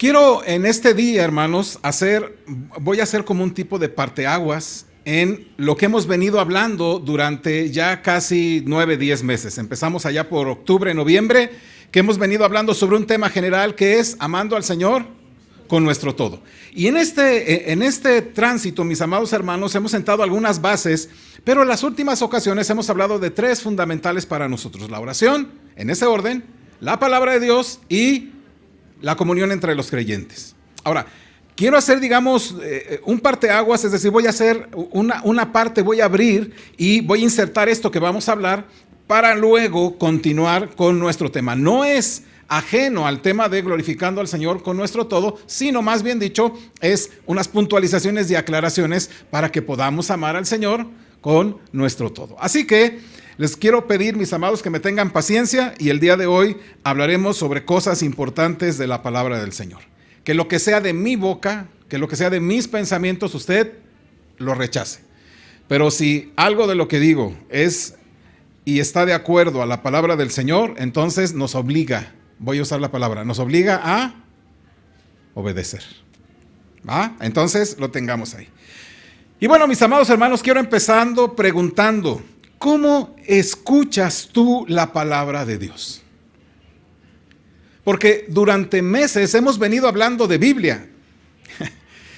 Quiero en este día, hermanos, voy a hacer como un tipo de parteaguas en lo que hemos venido hablando durante ya casi 9, 10 meses. Empezamos allá por octubre, noviembre, que hemos venido hablando sobre un tema general que es amando al Señor con nuestro todo. Y en este tránsito, mis amados hermanos, hemos sentado algunas bases, pero en las últimas ocasiones hemos hablado de 3 fundamentales para nosotros: la oración, en ese orden, la palabra de Dios y la comunión entre los creyentes. Ahora, quiero hacer, digamos, un parteaguas, es decir, voy a hacer una parte, voy a abrir y voy a insertar esto que vamos a hablar para luego continuar con nuestro tema. No es ajeno al tema de glorificando al Señor con nuestro todo, sino más bien dicho, es unas puntualizaciones y aclaraciones para que podamos amar al Señor con nuestro todo. Así que les quiero pedir, mis amados, que me tengan paciencia y el día de hoy hablaremos sobre cosas importantes de la palabra del Señor. Que lo que sea de mi boca, que lo que sea de mis pensamientos, usted lo rechace. Pero si algo de lo que digo es y está de acuerdo a la palabra del Señor, entonces nos obliga, voy a usar la palabra, nos obliga a obedecer. ¿Va? Entonces lo tengamos ahí. Y bueno, mis amados hermanos, quiero empezando preguntando: ¿cómo escuchas tú la palabra de Dios? Porque durante meses hemos venido hablando de Biblia.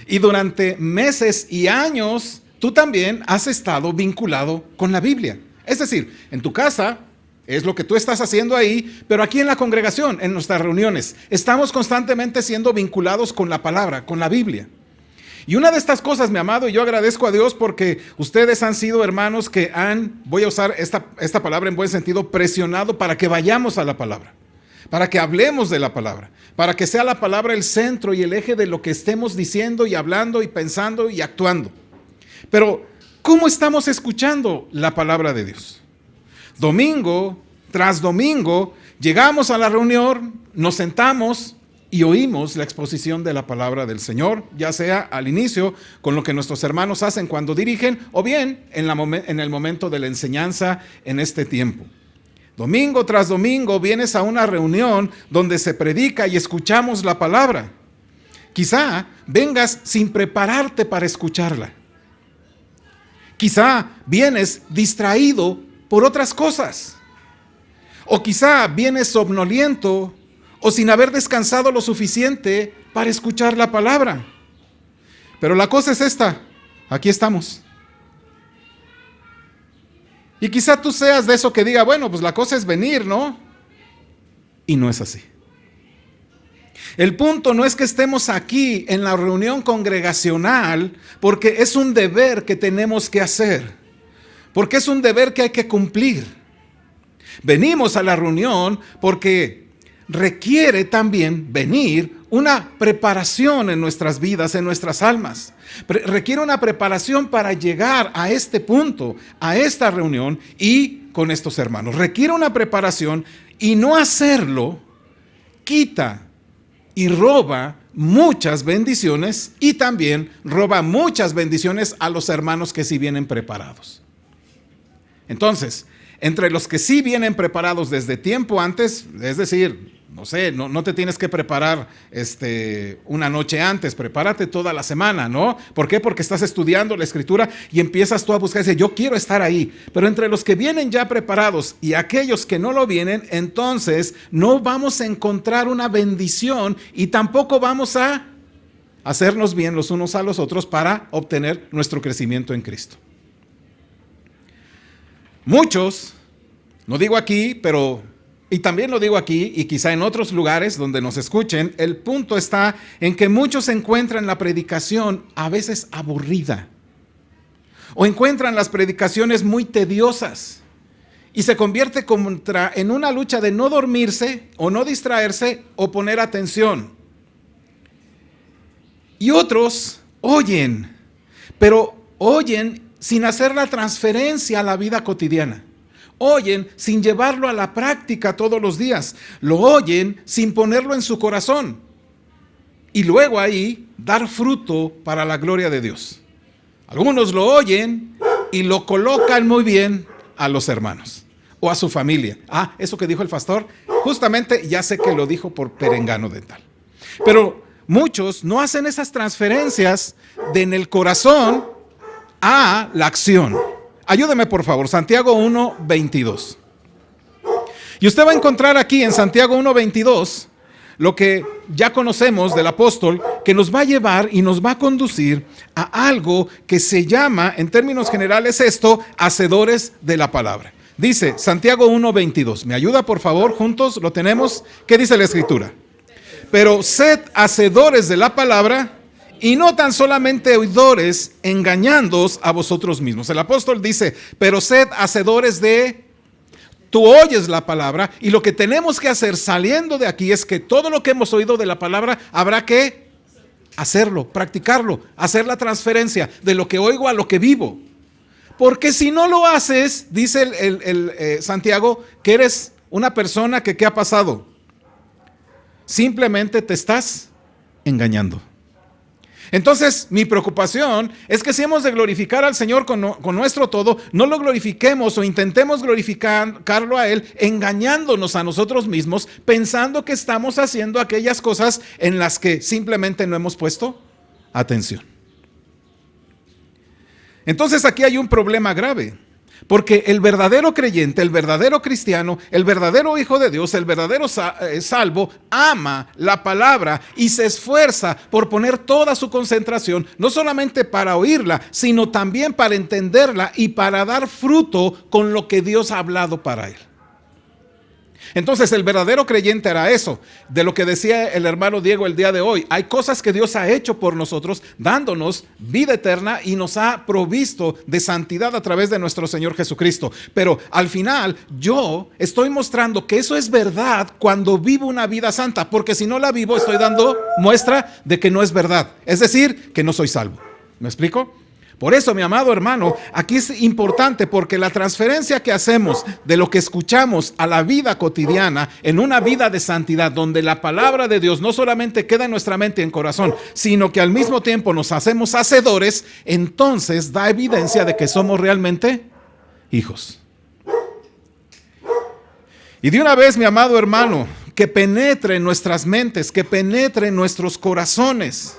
Y durante meses y años tú también has estado vinculado con la Biblia. Es decir, en tu casa es lo que tú estás haciendo ahí, pero aquí en la congregación, en nuestras reuniones, estamos constantemente siendo vinculados con la palabra, con la Biblia. Y una de estas cosas, mi amado, y yo agradezco a Dios porque ustedes han sido hermanos que voy a usar esta palabra en buen sentido, presionado para que vayamos a la palabra, para que hablemos de la palabra, para que sea la palabra el centro y el eje de lo que estemos diciendo y hablando y pensando y actuando. Pero, ¿cómo estamos escuchando la palabra de Dios? Domingo tras domingo, llegamos a la reunión, nos sentamos y oímos la exposición de la palabra del Señor, ya sea al inicio, con lo que nuestros hermanos hacen cuando dirigen, o bien en el momento de la enseñanza en este tiempo. Domingo tras domingo vienes a una reunión donde se predica y escuchamos la palabra. Quizá vengas sin prepararte para escucharla. Quizá vienes distraído por otras cosas. O quizá vienes somnoliento o sin haber descansado lo suficiente para escuchar la palabra. Pero la cosa es esta: aquí estamos. Y quizá tú seas de eso que diga, bueno, pues la cosa es venir, ¿no? Y no es así. El punto no es que estemos aquí en la reunión congregacional porque es un deber que tenemos que hacer, porque es un deber que hay que cumplir. Venimos a la reunión porque requiere también venir una preparación en nuestras vidas, en nuestras almas. Requiere una preparación para llegar a este punto, a esta reunión y con estos hermanos. Requiere una preparación, y no hacerlo quita y roba muchas bendiciones, y también roba muchas bendiciones a los hermanos que sí vienen preparados. Entonces, entre los que sí vienen preparados desde tiempo antes, es decir, no sé, no te tienes que preparar una noche antes, prepárate toda la semana, ¿no? ¿Por qué? Porque estás estudiando la Escritura y empiezas tú a buscar y dices, yo quiero estar ahí. Pero entre los que vienen ya preparados y aquellos que no lo vienen, entonces no vamos a encontrar una bendición y tampoco vamos a hacernos bien los unos a los otros para obtener nuestro crecimiento en Cristo. Muchos, no digo aquí, y también lo digo aquí y quizá en otros lugares donde nos escuchen, el punto está en que muchos encuentran la predicación a veces aburrida, o encuentran las predicaciones muy tediosas y se convierte en una lucha de no dormirse o no distraerse o poner atención. Y otros oyen, pero oyen sin hacer la transferencia a la vida cotidiana. Oyen sin llevarlo a la práctica todos los días. Lo oyen sin ponerlo en su corazón. Y luego ahí dar fruto para la gloria de Dios. Algunos lo oyen y lo colocan muy bien a los hermanos o a su familia. Eso que dijo el pastor, justamente ya sé que lo dijo por perengano dental. Pero muchos no hacen esas transferencias de en el corazón a la acción. Ayúdeme por favor, Santiago 1:22. Y usted va a encontrar aquí en Santiago 1:22 lo que ya conocemos del apóstol, que nos va a llevar y nos va a conducir a algo que se llama, en términos generales esto, hacedores de la palabra. Dice Santiago 1:22. ¿Me ayuda por favor? Juntos lo tenemos. ¿Qué dice la escritura? Pero sed hacedores de la palabra y no tan solamente oidores, engañándoos a vosotros mismos. El apóstol dice, pero sed hacedores de... Tú oyes la palabra y lo que tenemos que hacer saliendo de aquí es que todo lo que hemos oído de la palabra habrá que hacerlo, practicarlo, hacer la transferencia de lo que oigo a lo que vivo. Porque si no lo haces, dice Santiago, que eres una persona que ¿qué ha pasado? Simplemente te estás engañando. Entonces, mi preocupación es que si hemos de glorificar al Señor con nuestro todo, no lo glorifiquemos o intentemos glorificarlo a Él engañándonos a nosotros mismos, pensando que estamos haciendo aquellas cosas en las que simplemente no hemos puesto atención. Entonces aquí hay un problema grave, porque el verdadero creyente, el verdadero cristiano, el verdadero hijo de Dios, el verdadero salvo, ama la palabra y se esfuerza por poner toda su concentración, no solamente para oírla, sino también para entenderla y para dar fruto con lo que Dios ha hablado para él. Entonces el verdadero creyente hará eso, de lo que decía el hermano Diego el día de hoy. Hay cosas que Dios ha hecho por nosotros, dándonos vida eterna y nos ha provisto de santidad a través de nuestro Señor Jesucristo. Pero al final yo estoy mostrando que eso es verdad cuando vivo una vida santa, porque si no la vivo estoy dando muestra de que no es verdad. Es decir, que no soy salvo. ¿Me explico? Por eso, mi amado hermano, aquí es importante porque la transferencia que hacemos de lo que escuchamos a la vida cotidiana, en una vida de santidad, donde la palabra de Dios no solamente queda en nuestra mente y en corazón, sino que al mismo tiempo nos hacemos hacedores, entonces da evidencia de que somos realmente hijos. Y de una vez, mi amado hermano, que penetre en nuestras mentes, que penetre en nuestros corazones.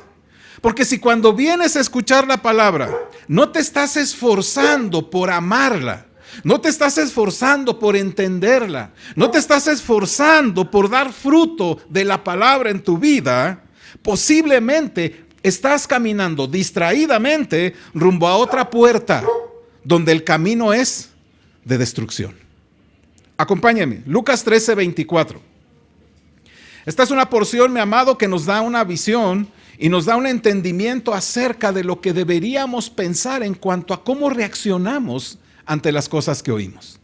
Porque si cuando vienes a escuchar la palabra, no te estás esforzando por amarla, no te estás esforzando por entenderla, no te estás esforzando por dar fruto de la palabra en tu vida, posiblemente estás caminando distraídamente rumbo a otra puerta, donde el camino es de destrucción. Acompáñame, Lucas 13:24. Esta es una porción, mi amado, que nos da una visión y nos da un entendimiento acerca de lo que deberíamos pensar en cuanto a cómo reaccionamos ante las cosas que oímos.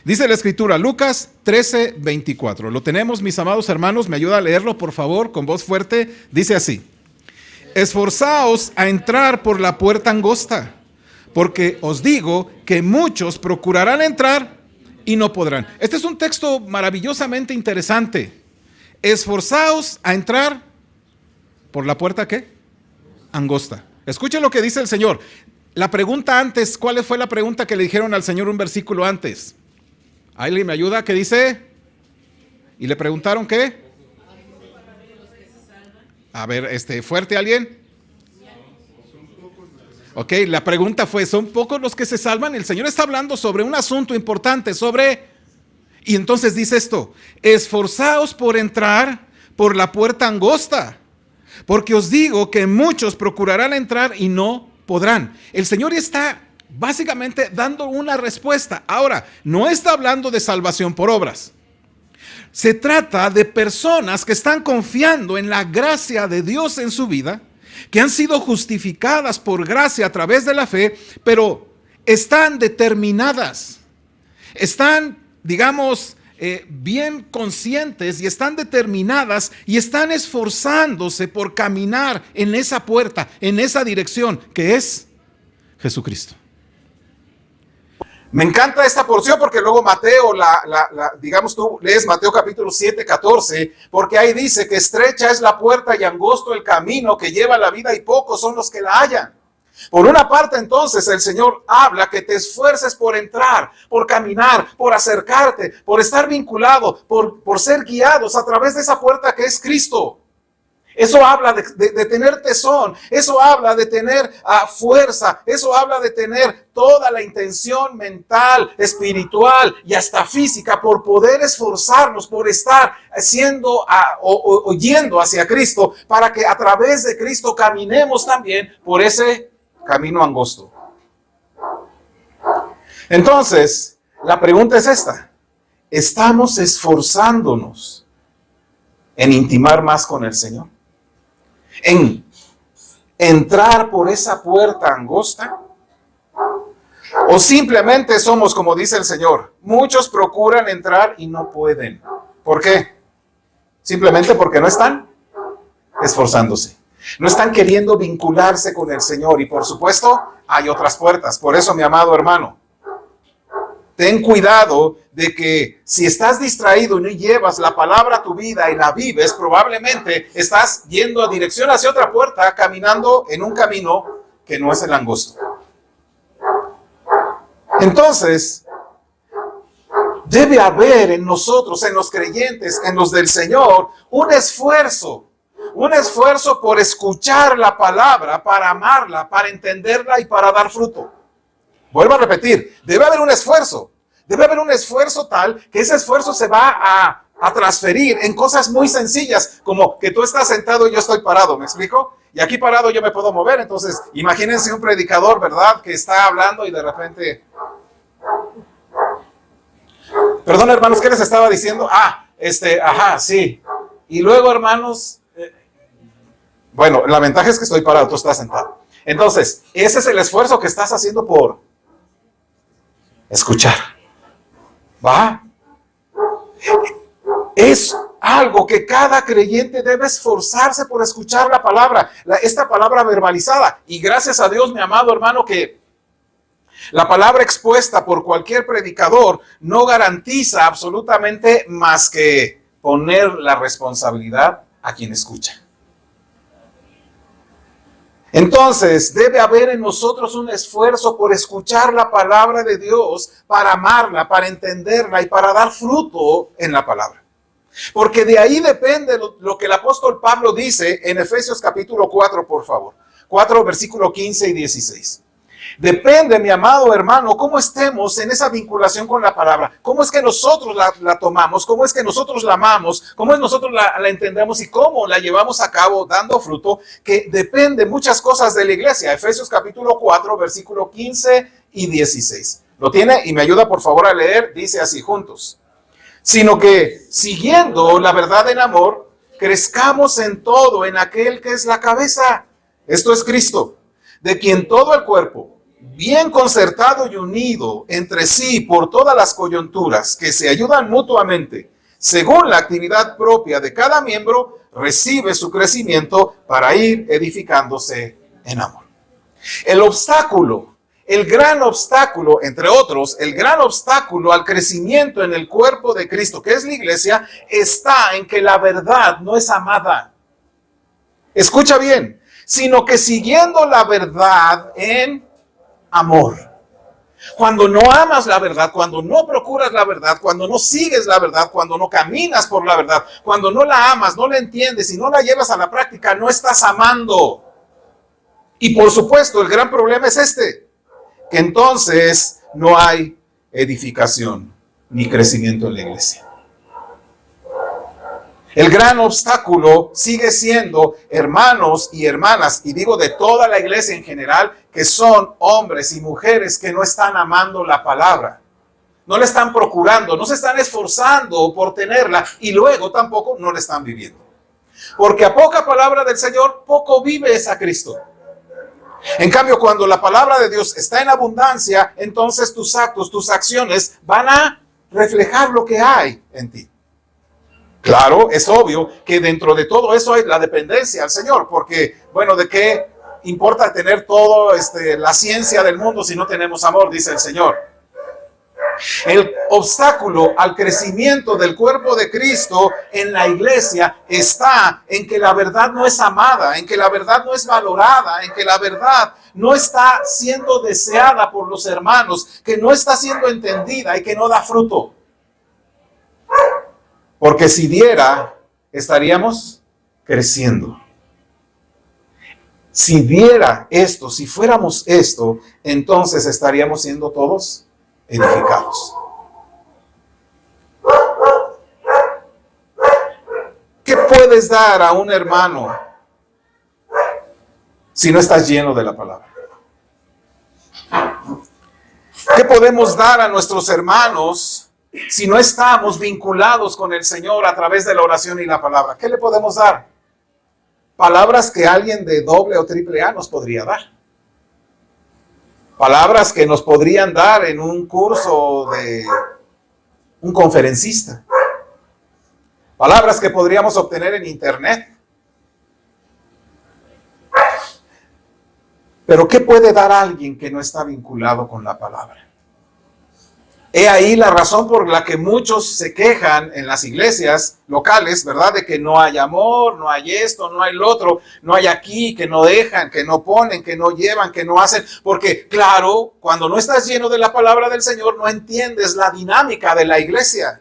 Dice la escritura, Lucas 13:24. Lo tenemos, mis amados hermanos, me ayuda a leerlo, por favor, con voz fuerte. Dice así: esforzaos a entrar por la puerta angosta, porque os digo que muchos procurarán entrar y no podrán. Este es un texto maravillosamente interesante. Esforzaos a entrar ¿por la puerta qué? Angosta. Escuchen lo que dice el Señor. La pregunta antes, ¿cuál fue la pregunta que le dijeron al Señor un versículo antes? ¿Alguien me ayuda? ¿Qué dice? ¿Y le preguntaron qué? A ver, fuerte alguien. Ok, la pregunta fue, ¿son pocos los que se salvan? El Señor está hablando sobre un asunto importante, y entonces dice esto: esforzaos por entrar por la puerta angosta, porque os digo que muchos procurarán entrar y no podrán. El Señor está básicamente dando una respuesta. Ahora, no está hablando de salvación por obras. Se trata de personas que están confiando en la gracia de Dios en su vida, que han sido justificadas por gracia a través de la fe, pero están determinadas, están, digamos, bien conscientes y están determinadas y están esforzándose por caminar en esa puerta, en esa dirección que es Jesucristo. Me encanta esta porción porque luego Mateo, digamos tú lees Mateo capítulo 7:14, porque ahí dice que estrecha es la puerta y angosto el camino que lleva a la vida y pocos son los que la hallan. Por una parte, entonces, el Señor habla que te esfuerces por entrar, por caminar, por acercarte, por estar vinculado, por ser guiados a través de esa puerta que es Cristo. Eso habla de tener tesón, eso habla de tener fuerza, eso habla de tener toda la intención mental, espiritual y hasta física por poder esforzarnos, por estar yendo hacia Cristo, para que a través de Cristo caminemos también por ese camino angosto. Entonces, la pregunta es esta: ¿estamos esforzándonos en intimar más con el Señor? ¿En entrar por esa puerta angosta? ¿O simplemente somos, como dice el Señor, muchos procuran entrar y no pueden? ¿Por qué? Simplemente porque no están esforzándose. No están queriendo vincularse con el Señor. Y por supuesto, hay otras puertas. Por eso, mi amado hermano, ten cuidado de que si estás distraído y no llevas la palabra a tu vida y la vives, probablemente estás yendo a dirección hacia otra puerta, caminando en un camino que no es el angosto. Entonces, debe haber en nosotros, en los creyentes, en los del Señor, un esfuerzo por escuchar la palabra, para amarla, para entenderla y para dar fruto. Vuelvo a repetir, debe haber un esfuerzo. Debe haber un esfuerzo tal que ese esfuerzo se va a transferir en cosas muy sencillas, como que tú estás sentado y yo estoy parado, ¿me explico? Y aquí parado yo me puedo mover. Entonces, imagínense un predicador, ¿verdad?, que está hablando y de repente... Perdón, hermanos, ¿qué les estaba diciendo? Sí. Y luego, hermanos, bueno, la ventaja es que estoy parado, tú estás sentado. Entonces, ese es el esfuerzo que estás haciendo por escuchar. ¿Va? Es algo que cada creyente debe esforzarse por escuchar la palabra, esta palabra verbalizada. Y gracias a Dios, mi amado hermano, que la palabra expuesta por cualquier predicador no garantiza absolutamente más que poner la responsabilidad a quien escucha. Entonces, debe haber en nosotros un esfuerzo por escuchar la palabra de Dios, para amarla, para entenderla y para dar fruto en la palabra. Porque de ahí depende lo que el apóstol Pablo dice en Efesios capítulo 4, por favor. 4, versículo 15 y 16. Depende, mi amado hermano, cómo estemos en esa vinculación con la palabra. Cómo es que nosotros la tomamos, cómo es que nosotros la amamos, cómo es nosotros la entendemos y cómo la llevamos a cabo dando fruto, que depende muchas cosas de la iglesia. Efesios capítulo 4, versículo 15 y 16. ¿Lo tiene? Y me ayuda por favor a leer. Dice así juntos: sino que siguiendo la verdad en amor, crezcamos en todo en aquel que es la cabeza. Esto es Cristo, de quien todo el cuerpo, bien concertado y unido entre sí por todas las coyunturas que se ayudan mutuamente, según la actividad propia de cada miembro, recibe su crecimiento para ir edificándose en amor. El gran obstáculo, entre otros, el gran obstáculo al crecimiento en el cuerpo de Cristo, que es la iglesia, está en que la verdad no es amada. Escucha bien, sino que siguiendo la verdad en amor. Cuando no amas la verdad, cuando no procuras la verdad, cuando no sigues la verdad, cuando no caminas por la verdad, cuando no la amas, no la entiendes y no la llevas a la práctica, no estás amando. Y por supuesto, el gran problema es que entonces no hay edificación ni crecimiento en la iglesia. El gran obstáculo sigue siendo hermanos y hermanas, y digo de toda la iglesia en general, que son hombres y mujeres que no están amando la palabra. No la están procurando, no se están esforzando por tenerla y luego tampoco no la están viviendo. Porque a poca palabra del Señor, poco vives a Cristo. En cambio, cuando la palabra de Dios está en abundancia, entonces tus actos, tus acciones van a reflejar lo que hay en ti. Claro, es obvio que dentro de todo eso hay la dependencia al Señor, porque, bueno, ¿de qué importa tener todo la ciencia del mundo si no tenemos amor? Dice el Señor. El obstáculo al crecimiento del cuerpo de Cristo en la iglesia está en que la verdad no es amada, en que la verdad no es valorada, en que la verdad no está siendo deseada por los hermanos, que no está siendo entendida y que no da fruto. Porque si diera, estaríamos creciendo. Si diera esto, si fuéramos esto, entonces estaríamos siendo todos edificados. ¿Qué puedes dar a un hermano si no estás lleno de la palabra? ¿Qué podemos dar a nuestros hermanos si no estamos vinculados con el Señor a través de la oración y la palabra? ¿Qué le podemos dar? Palabras que alguien de doble o triple A nos podría dar. Palabras que nos podrían dar en un curso de un conferencista. Palabras que podríamos obtener en internet. Pero ¿qué puede dar alguien que no está vinculado con la palabra? He ahí la razón por la que muchos se quejan en las iglesias locales, ¿verdad? De que no hay amor, no hay esto, no hay lo otro, no hay aquí, que no dejan, que no ponen, que no llevan, que no hacen. Porque, claro, cuando no estás lleno de la palabra del Señor, no entiendes la dinámica de la iglesia.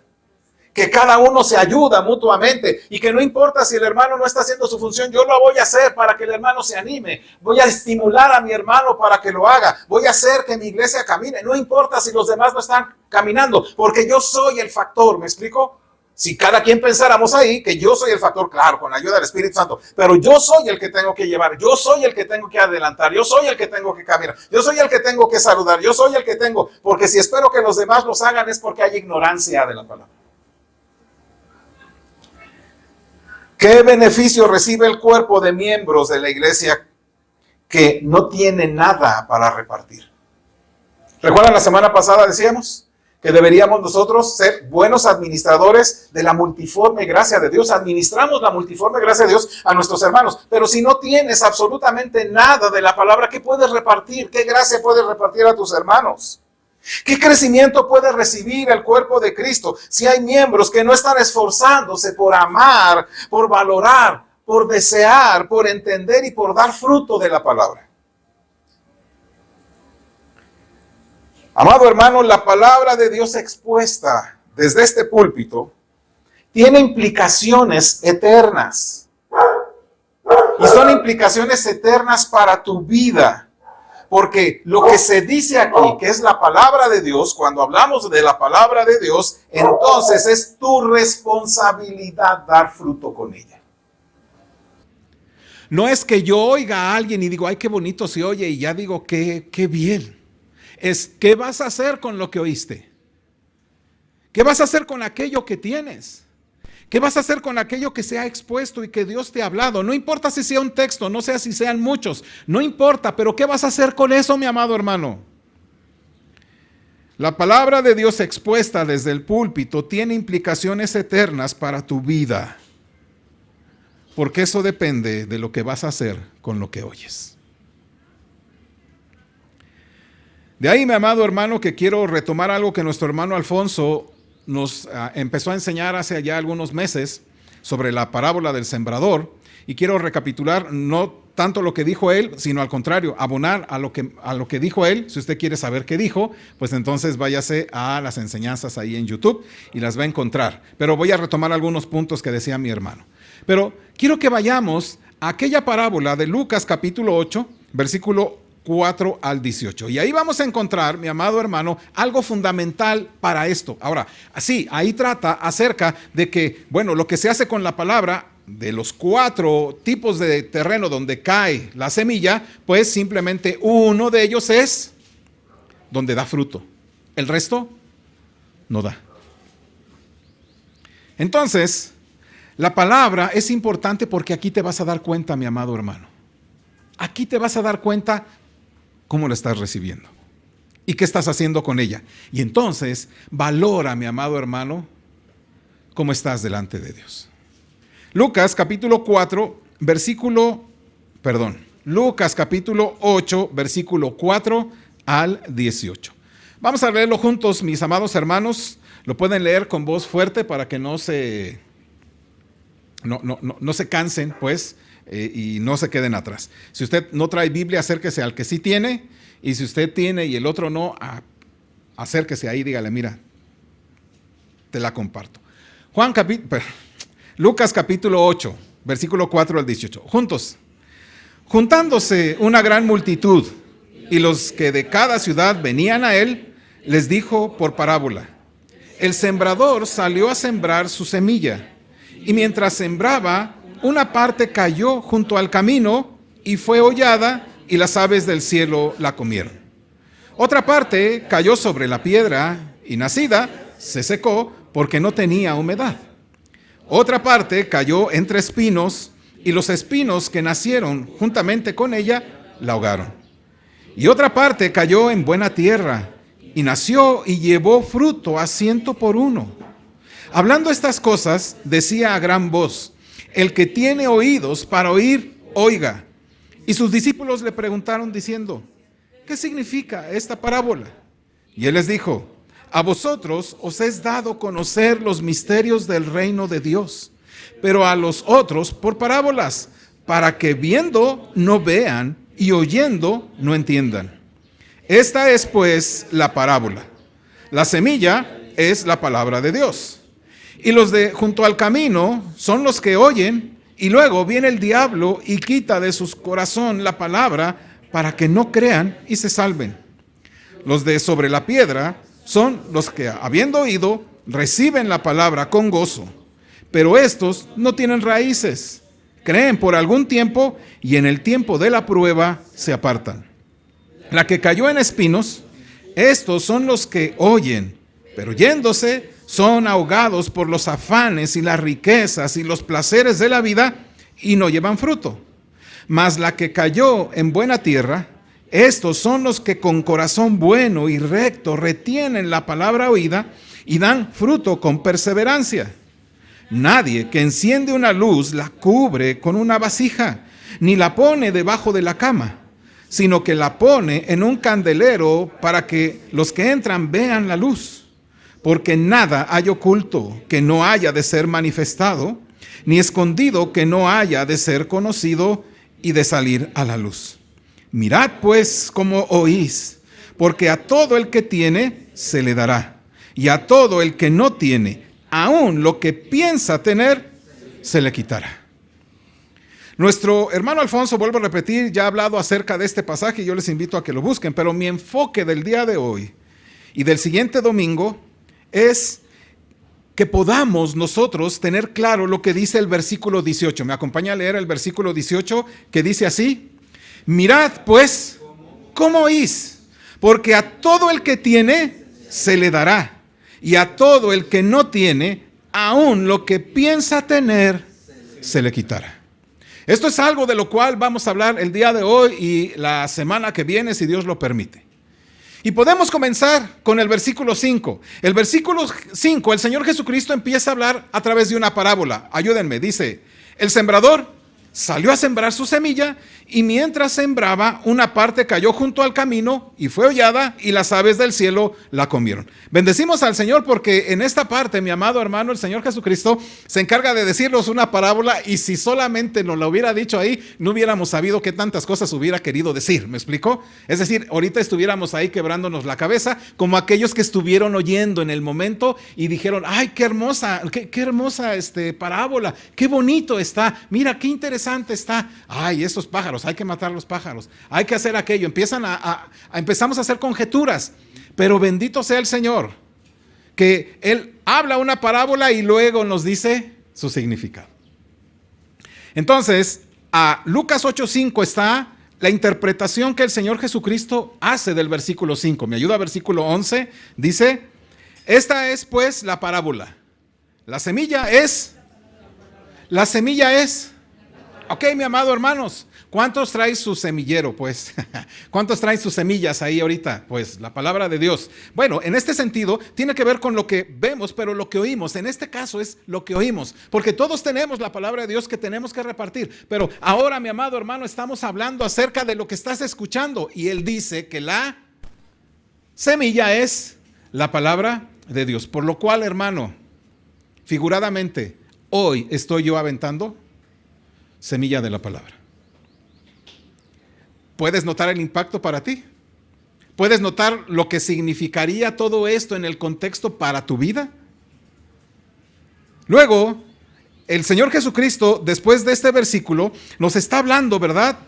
Que cada uno se ayuda mutuamente y que no importa si el hermano no está haciendo su función, yo lo voy a hacer para que el hermano se anime. Voy a estimular a mi hermano para que lo haga. Voy a hacer que mi iglesia camine. No importa si los demás no están caminando, porque yo soy el factor, ¿me explico? Si cada quien pensáramos ahí que yo soy el factor, claro, con la ayuda del Espíritu Santo, pero yo soy el que tengo que llevar, yo soy el que tengo que adelantar, yo soy el que tengo que caminar, yo soy el que tengo que saludar, yo soy el que tengo, porque si espero que los demás los hagan es porque hay ignorancia de la palabra. ¿Qué beneficio recibe el cuerpo de miembros de la iglesia que no tiene nada para repartir? ¿Recuerdan la semana pasada decíamos que deberíamos nosotros ser buenos administradores de la multiforme gracia de Dios? Administramos la multiforme gracia de Dios a nuestros hermanos, pero si no tienes absolutamente nada de la palabra, ¿qué puedes repartir? ¿Qué gracia puedes repartir a tus hermanos? ¿Qué crecimiento puede recibir el cuerpo de Cristo si hay miembros que no están esforzándose por amar, por valorar, por desear, por entender y por dar fruto de la palabra? Amado hermano, la palabra de Dios expuesta desde este púlpito tiene implicaciones eternas. Y son implicaciones eternas para tu vida. Porque lo que se dice aquí, que es la palabra de Dios, cuando hablamos de la palabra de Dios, entonces es tu responsabilidad dar fruto con ella. No es que yo oiga a alguien y digo, ay, qué bonito se oye, y ya digo, qué bien. Es, ¿qué vas a hacer con lo que oíste? ¿Qué vas a hacer con aquello que tienes? ¿Qué vas a hacer con aquello que se ha expuesto y que Dios te ha hablado? No importa si sea un texto, no sea si sean muchos, no importa, pero ¿qué vas a hacer con eso, mi amado hermano? La palabra de Dios expuesta desde el púlpito tiene implicaciones eternas para tu vida, porque eso depende de lo que vas a hacer con lo que oyes. De ahí, mi amado hermano, que quiero retomar algo que nuestro hermano Alfonso nos empezó a enseñar hace ya algunos meses sobre la parábola del sembrador, y quiero recapitular no tanto lo que dijo él, sino al contrario, abonar a lo que dijo él. Si usted quiere saber qué dijo, pues entonces váyase a las enseñanzas ahí en YouTube y las va a encontrar. Pero voy a retomar algunos puntos que decía mi hermano. Pero quiero que vayamos a aquella parábola de Lucas capítulo 8, versículo 4 al 18. Y ahí vamos a encontrar, mi amado hermano, algo fundamental para esto. Ahora, sí, ahí trata acerca de que, bueno, lo que se hace con la palabra, de los 4 tipos de terreno donde cae la semilla, pues simplemente uno de ellos es donde da fruto. El resto no da. Entonces, la palabra es importante porque aquí te vas a dar cuenta, mi amado hermano. Aquí te vas a dar cuenta cómo la estás recibiendo y qué estás haciendo con ella. Y entonces, valora, mi amado hermano, cómo estás delante de Dios. Lucas capítulo 8, versículo 4 al 18. Vamos a leerlo juntos, mis amados hermanos. Lo pueden leer con voz fuerte para que no se cansen, pues, y no se queden atrás. Si usted no trae Biblia, acérquese al que sí tiene, y si usted tiene y el otro no, acérquese ahí, dígale, mira, te la comparto. Lucas capítulo 8, versículo 4 al 18. Juntos. Juntándose una gran multitud y los que de cada ciudad venían a él, les dijo por parábola: el sembrador salió a sembrar su semilla, y mientras sembraba, una parte cayó junto al camino y fue hollada, y las aves del cielo la comieron. Otra parte cayó sobre la piedra, y nacida se secó porque no tenía humedad. Otra parte cayó entre espinos, y los espinos que nacieron juntamente con ella la ahogaron. Y otra parte cayó en buena tierra, y nació y llevó fruto a 100 por uno. Hablando estas cosas, decía a gran voz: el que tiene oídos para oír, oiga. Y sus discípulos le preguntaron diciendo: ¿qué significa esta parábola? Y él les dijo: a vosotros os es dado conocer los misterios del reino de Dios, pero a los otros por parábolas, para que viendo no vean y oyendo no entiendan. Esta es pues la parábola. La semilla es la palabra de Dios. Y los de junto al camino son los que oyen, y luego viene el diablo y quita de su corazón la palabra para que no crean y se salven. Los de sobre la piedra son los que, habiendo oído, reciben la palabra con gozo. Pero estos no tienen raíces, creen por algún tiempo y en el tiempo de la prueba se apartan. La que cayó en espinos, estos son los que oyen, pero yéndose son ahogados por los afanes y las riquezas y los placeres de la vida y no llevan fruto. Mas la que cayó en buena tierra, estos son los que con corazón bueno y recto retienen la palabra oída y dan fruto con perseverancia. Nadie que enciende una luz la cubre con una vasija, ni la pone debajo de la cama, sino que la pone en un candelero para que los que entran vean la luz. Porque nada hay oculto que no haya de ser manifestado, ni escondido que no haya de ser conocido y de salir a la luz. Mirad pues cómo oís, porque a todo el que tiene se le dará, y a todo el que no tiene, aún lo que piensa tener, se le quitará. Nuestro hermano Alfonso, vuelvo a repetir, ya ha hablado acerca de este pasaje y yo les invito a que lo busquen, pero mi enfoque del día de hoy y del siguiente domingo es que podamos nosotros tener claro lo que dice el versículo 18. ¿Me acompaña a leer el versículo 18 que dice así? Mirad pues cómo oís, porque a todo el que tiene se le dará, y a todo el que no tiene, aún lo que piensa tener, se le quitará. Esto es algo de lo cual vamos a hablar el día de hoy y la semana que viene, si Dios lo permite. Y podemos comenzar con el versículo 5. El versículo 5, el Señor Jesucristo empieza a hablar a través de una parábola. Ayúdenme, dice: el sembrador salió a sembrar su semilla, y mientras sembraba, una parte cayó junto al camino y fue hollada, y las aves del cielo la comieron. Bendecimos al Señor porque en esta parte, mi amado hermano, el Señor Jesucristo se encarga de decirnos una parábola, y si solamente nos la hubiera dicho ahí, no hubiéramos sabido qué tantas cosas hubiera querido decir. ¿Me explicó? Es decir, ahorita estuviéramos ahí quebrándonos la cabeza, como aquellos que estuvieron oyendo en el momento y dijeron: ay, qué hermosa parábola, qué bonito está, mira qué interesante está, ay, estos pájaros, hay que matar los pájaros, hay que hacer aquello. Empezamos a hacer conjeturas, pero bendito sea el Señor, que Él habla una parábola y luego nos dice su significado. Entonces, a Lucas 8:5 está la interpretación que el Señor Jesucristo hace del versículo 5. Me ayuda, versículo 11, dice: esta es pues la parábola. La semilla es, ok, mi amado hermanos, ¿cuántos traen su semillero? Pues, ¿cuántos traen sus semillas ahí ahorita? Pues, la palabra de Dios. Bueno, en este sentido, tiene que ver con lo que vemos, pero lo que oímos. En este caso es lo que oímos, porque todos tenemos la palabra de Dios que tenemos que repartir. Pero ahora, mi amado hermano, estamos hablando acerca de lo que estás escuchando. Y Él dice que la semilla es la palabra de Dios. Por lo cual, hermano, figuradamente, hoy estoy yo aventando semilla de la palabra. ¿Puedes notar el impacto para ti? ¿Puedes notar lo que significaría todo esto en el contexto para tu vida? Luego, el Señor Jesucristo, después de este versículo, nos está hablando, ¿verdad?,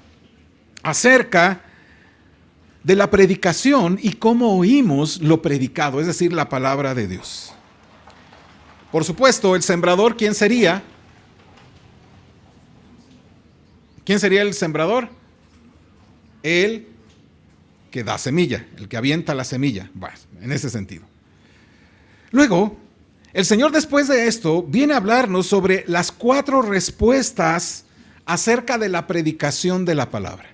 acerca de la predicación y cómo oímos lo predicado, es decir, la palabra de Dios. Por supuesto, el sembrador, ¿quién sería? ¿Quién sería el sembrador? El que da semilla, el que avienta la semilla, bueno, en ese sentido. Luego, el Señor después de esto viene a hablarnos sobre las 4 respuestas acerca de la predicación de la palabra.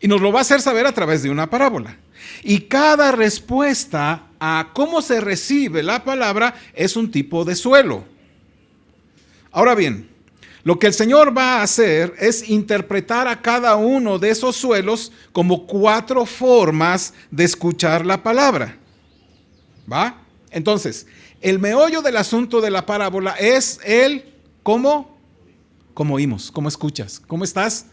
Y nos lo va a hacer saber a través de una parábola. Y cada respuesta a cómo se recibe la palabra es un tipo de suelo. Ahora bien, lo que el Señor va a hacer es interpretar a cada uno de esos suelos como 4 formas de escuchar la palabra. ¿Va? Entonces, el meollo del asunto de la parábola es el cómo oímos, cómo escuchas, cómo estás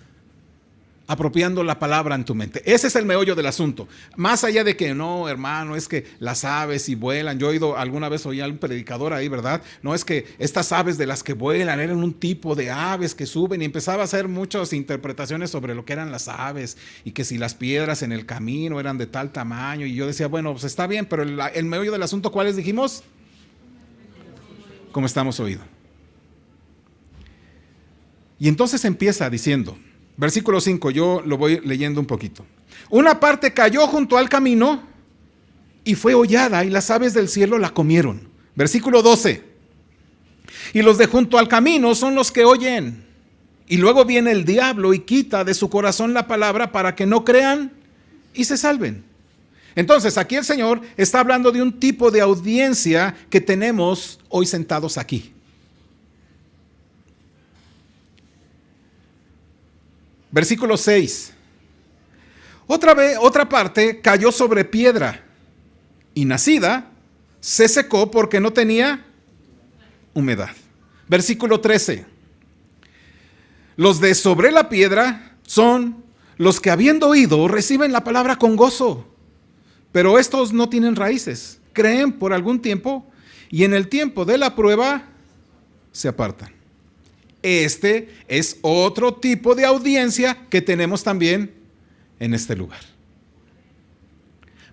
apropiando la palabra en tu mente. Ese es el meollo del asunto. Más allá de que no, hermano, es que las aves y vuelan. Yo he oído, alguna vez oí a un predicador ahí, ¿verdad? No, es que estas aves de las que vuelan eran un tipo de aves que suben, y empezaba a hacer muchas interpretaciones sobre lo que eran las aves y que si las piedras en el camino eran de tal tamaño. Y yo decía, bueno, pues está bien, pero el meollo del asunto, ¿cuáles dijimos? ¿Cómo estamos oídos? Y entonces empieza diciendo, versículo 5, yo lo voy leyendo un poquito. Una parte cayó junto al camino y fue hollada, y las aves del cielo la comieron. Versículo 12. Y los de junto al camino son los que oyen. Y luego viene el diablo y quita de su corazón la palabra para que no crean y se salven. Entonces, aquí el Señor está hablando de un tipo de audiencia que tenemos hoy sentados aquí. Versículo 6. Otra parte cayó sobre piedra y nacida se secó porque no tenía humedad. Versículo 13. Los de sobre la piedra son los que, habiendo oído, reciben la palabra con gozo, pero estos no tienen raíces, creen por algún tiempo y en el tiempo de la prueba se apartan. Este es otro tipo de audiencia que tenemos también en este lugar.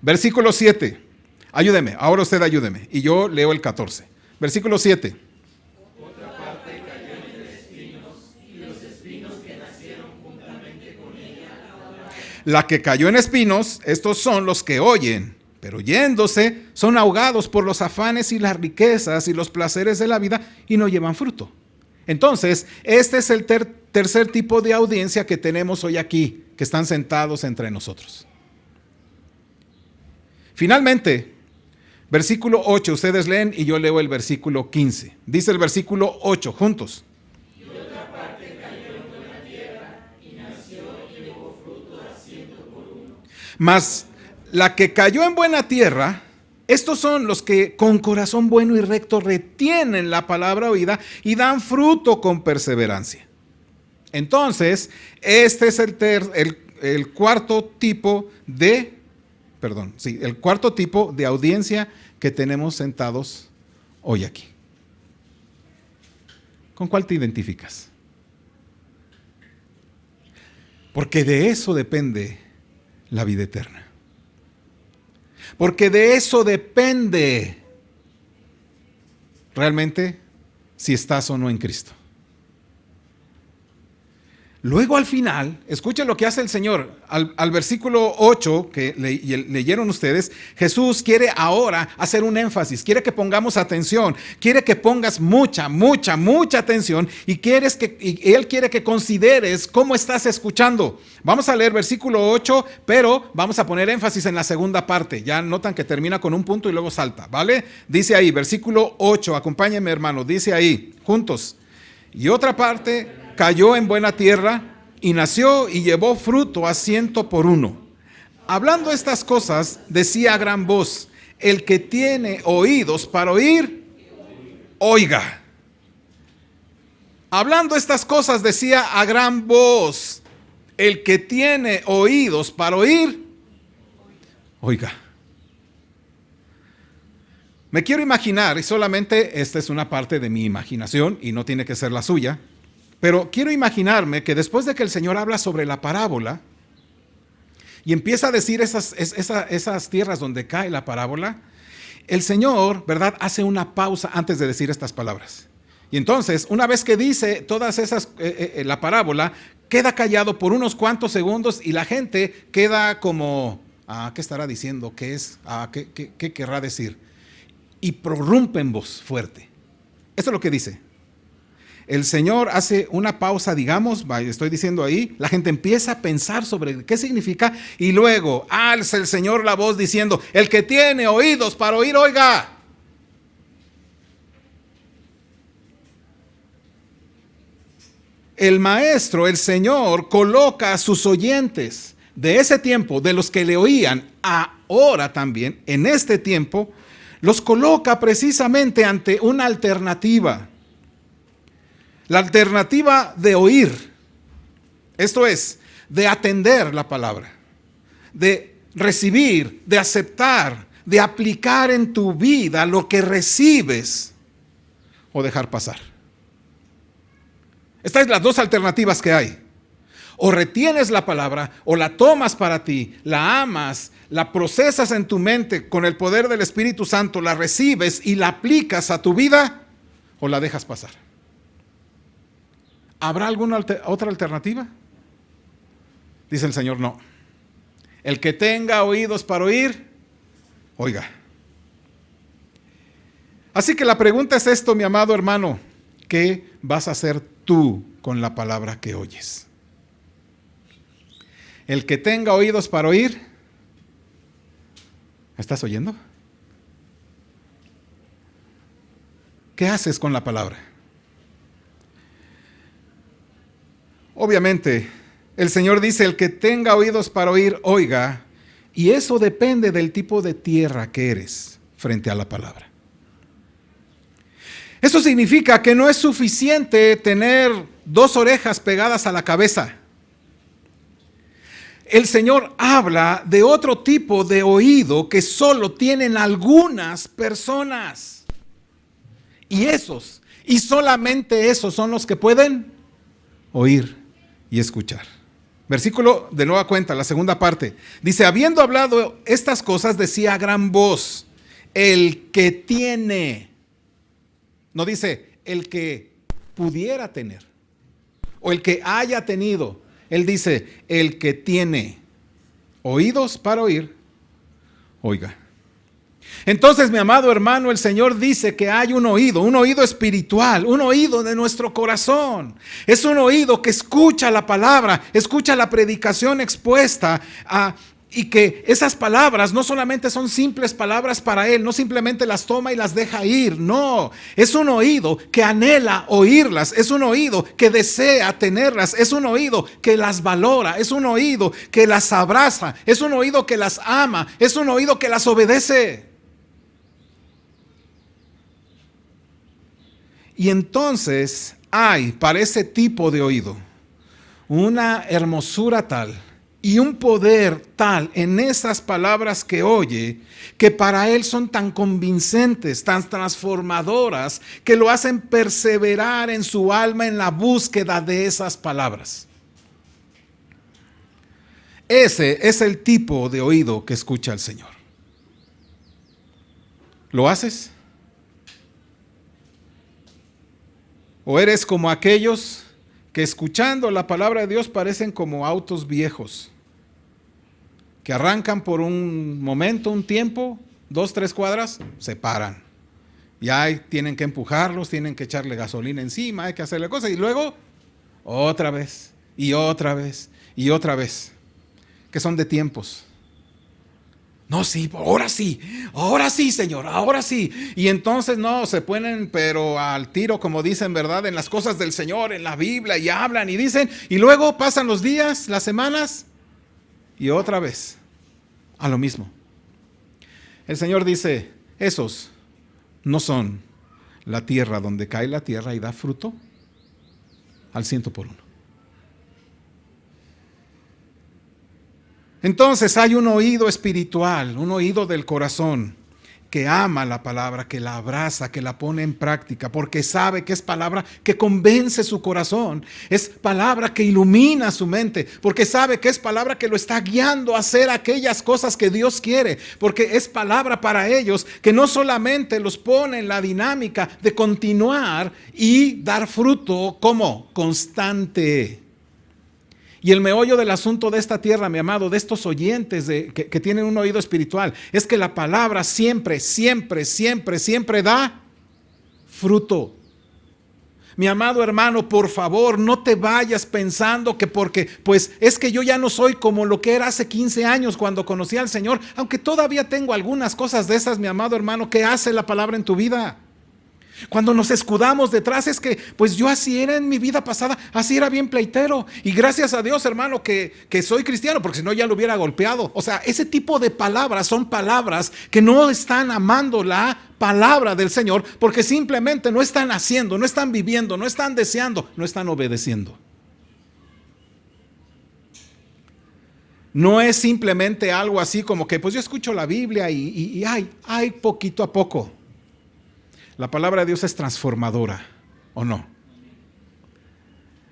Versículo 7. Ayúdeme, ahora usted ayúdeme. Y yo leo el 14. Versículo 7. Otra parte cayó entre espinos, y los espinos que nacieron juntamente con ella. La que cayó en espinos, estos son los que oyen, pero yéndose son ahogados por los afanes y las riquezas y los placeres de la vida y no llevan fruto. Entonces, este es el tercer tipo de audiencia que tenemos hoy aquí, que están sentados entre nosotros. Finalmente, versículo 8, ustedes leen y yo leo el versículo 15. Dice el versículo 8, juntos. Y otra parte cayó en buena tierra, y nació y llevó fruto a 100 por 1. Mas la que cayó en buena tierra, estos son los que con corazón bueno y recto retienen la palabra oída y dan fruto con perseverancia. Entonces, este es el cuarto tipo de, el cuarto tipo de audiencia que tenemos sentados hoy aquí. ¿Con cuál te identificas? Porque de eso depende la vida eterna. Porque de eso depende realmente si estás o no en Cristo. Luego al final, escuchen lo que hace el Señor. Al versículo 8 que leyeron ustedes, Jesús quiere ahora hacer un énfasis, quiere que pongamos atención, quiere que pongas mucha atención y Él quiere que consideres cómo estás escuchando. Vamos a leer versículo 8, pero vamos a poner énfasis en la segunda parte. Ya notan que termina con un punto y luego salta, ¿vale? Dice ahí, versículo 8, acompáñenme hermano, dice ahí, juntos. Y otra parte cayó en buena tierra y nació y llevó fruto a 100 por 1. Hablando estas cosas, decía a gran voz, el que tiene oídos para oír, oiga. Hablando estas cosas, decía a gran voz, el que tiene oídos para oír, oiga. Me quiero imaginar, y solamente esta es una parte de mi imaginación y no tiene que ser la suya, Pero quiero imaginarme que después de que el Señor habla sobre la parábola y empieza a decir esas tierras donde cae la parábola, el Señor, ¿verdad?, hace una pausa antes de decir estas palabras. Y entonces, una vez que dice todas esas, la parábola, queda callado por unos cuantos segundos y la gente queda como, ¿qué estará diciendo? ¿Qué es? ¿Qué querrá decir? Y prorrumpe en voz fuerte. Eso es lo que dice. El Señor hace una pausa, digamos, estoy diciendo ahí, la gente empieza a pensar sobre qué significa y luego alza el Señor la voz diciendo, el que tiene oídos para oír, oiga. El Maestro, el Señor, coloca a sus oyentes de ese tiempo, de los que le oían ahora también, en este tiempo, los coloca precisamente ante una alternativa. La alternativa de oír, esto es, de atender la palabra, de recibir, de aceptar, de aplicar en tu vida lo que recibes o dejar pasar. Estas son las dos alternativas que hay. O retienes la palabra, o la tomas para ti, la amas, la procesas en tu mente con el poder del Espíritu Santo, la recibes y la aplicas a tu vida, o la dejas pasar. ¿Habrá alguna otra alternativa? Dice el Señor, no. El que tenga oídos para oír, oiga. Así que la pregunta es esto, mi amado hermano, ¿qué vas a hacer tú con la palabra que oyes? El que tenga oídos para oír, ¿estás oyendo? ¿Qué haces con la palabra? Obviamente, el Señor dice, el que tenga oídos para oír, oiga, y eso depende del tipo de tierra que eres frente a la palabra. Eso significa que no es suficiente tener 2 orejas pegadas a la cabeza. El Señor habla de otro tipo de oído que solo tienen algunas personas. Y solamente esos son los que pueden oír y escuchar. Versículo de nueva cuenta, la segunda parte. Dice, habiendo hablado estas cosas, decía a gran voz, el que tiene. No dice el que pudiera tener o el que haya tenido. Él dice el que tiene oídos para oír, oiga. Entonces, mi amado hermano, el Señor dice que hay un oído espiritual, un oído de nuestro corazón. Es un oído que escucha la palabra, escucha la predicación expuesta y que esas palabras no solamente son simples palabras para Él, no simplemente las toma y las deja ir, no. Es un oído que anhela oírlas, es un oído que desea tenerlas, es un oído que las valora, es un oído que las abraza, es un oído que las ama, es un oído que las obedece. Y entonces hay para ese tipo de oído una hermosura tal y un poder tal en esas palabras que oye, que para él son tan convincentes, tan transformadoras, que lo hacen perseverar en su alma en la búsqueda de esas palabras. Ese es el tipo de oído que escucha el Señor. ¿Lo haces? ¿O eres como aquellos que escuchando la palabra de Dios parecen como autos viejos, que arrancan por un momento, un tiempo, 2, 3 cuadras, se paran? Ya tienen que empujarlos, tienen que echarle gasolina encima, hay que hacerle cosas y luego otra vez y otra vez y otra vez, que son de tiempos. No, sí, ahora sí, Señor, ahora sí. Y entonces no, se ponen pero al tiro, como dicen, ¿verdad? En las cosas del Señor, en la Biblia, y hablan y dicen, y luego pasan los días, las semanas, y otra vez, a lo mismo. El Señor dice, esos no son la tierra donde cae la tierra y da fruto al 100 por 1. Entonces hay un oído espiritual, un oído del corazón, que ama la palabra, que la abraza, que la pone en práctica, porque sabe que es palabra que convence su corazón, es palabra que ilumina su mente, porque sabe que es palabra que lo está guiando a hacer aquellas cosas que Dios quiere, porque es palabra para ellos que no solamente los pone en la dinámica de continuar y dar fruto como constante. Y el meollo del asunto de esta tierra, mi amado, de estos oyentes que tienen un oído espiritual, es que la palabra siempre, siempre, siempre, siempre da fruto. Mi amado hermano, por favor, no te vayas pensando que porque, pues es que yo ya no soy como lo que era hace 15 años cuando conocí al Señor, aunque todavía tengo algunas cosas de esas, mi amado hermano. ¿Qué hace la palabra en tu vida? Cuando nos escudamos detrás es que, pues yo así era en mi vida pasada, así era bien pleitero. Y gracias a Dios, hermano, que soy cristiano, porque si no ya lo hubiera golpeado. O sea, ese tipo de palabras son palabras que no están amando la palabra del Señor, porque simplemente no están haciendo, no están viviendo, no están deseando, no están obedeciendo. No es simplemente algo así como que, pues yo escucho la Biblia y hay poquito a poco. La palabra de Dios es transformadora, ¿o no?